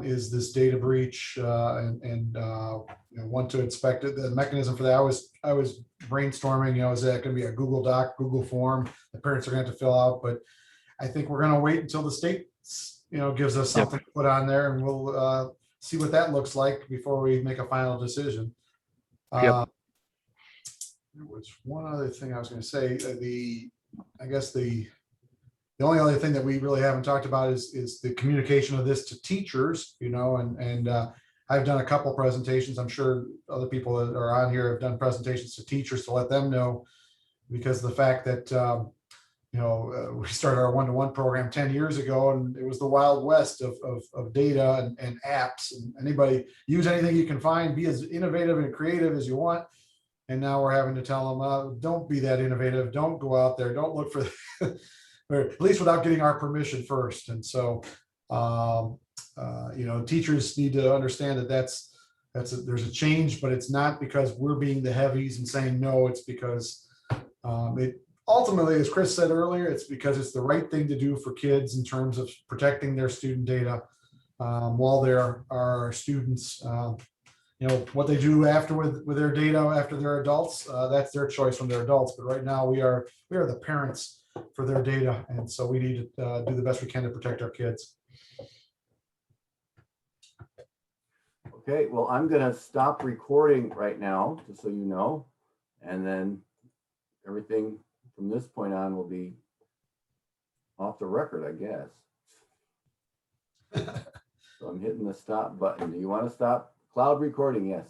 Is this data breach and you know, want to inspect it. The mechanism for that, I was brainstorming, you know, is that going to be a Google Doc, Google form the parents are going to have to fill out? But I think we're going to wait until the state, you know, gives us something to put on there, and we'll see what that looks like before we make a final decision. There was one other thing I was going to say. I guess the only other thing that we really haven't talked about is the communication of this to teachers, you know, and I've done a couple presentations. I'm sure other people that are on here have done presentations to teachers to let them know, because of the fact that, you know, we started our one-to-one program 10 years ago, and it was the Wild West of data and apps, and anybody use anything you can find, be as innovative and creative as you want. And now we're having to tell them, don't be that innovative. Don't go out there. Don't look for or at least without getting our permission first. And so, you know, teachers need to understand that there's a change, but it's not because we're being the heavies and saying no. It's because it ultimately, as Chris said earlier, it's because it's the right thing to do for kids in terms of protecting their student data while there are students. You know, what they do after with their data after they're adults, that's their choice when they're adults. But right now we are the parents for their data, and so we need to do the best we can to protect our kids. Okay, well, I'm gonna stop recording right now, just so you know, and then everything from this point on will be off the record, I guess. So I'm hitting the stop button. Do you want to stop? Cloud recording, yes.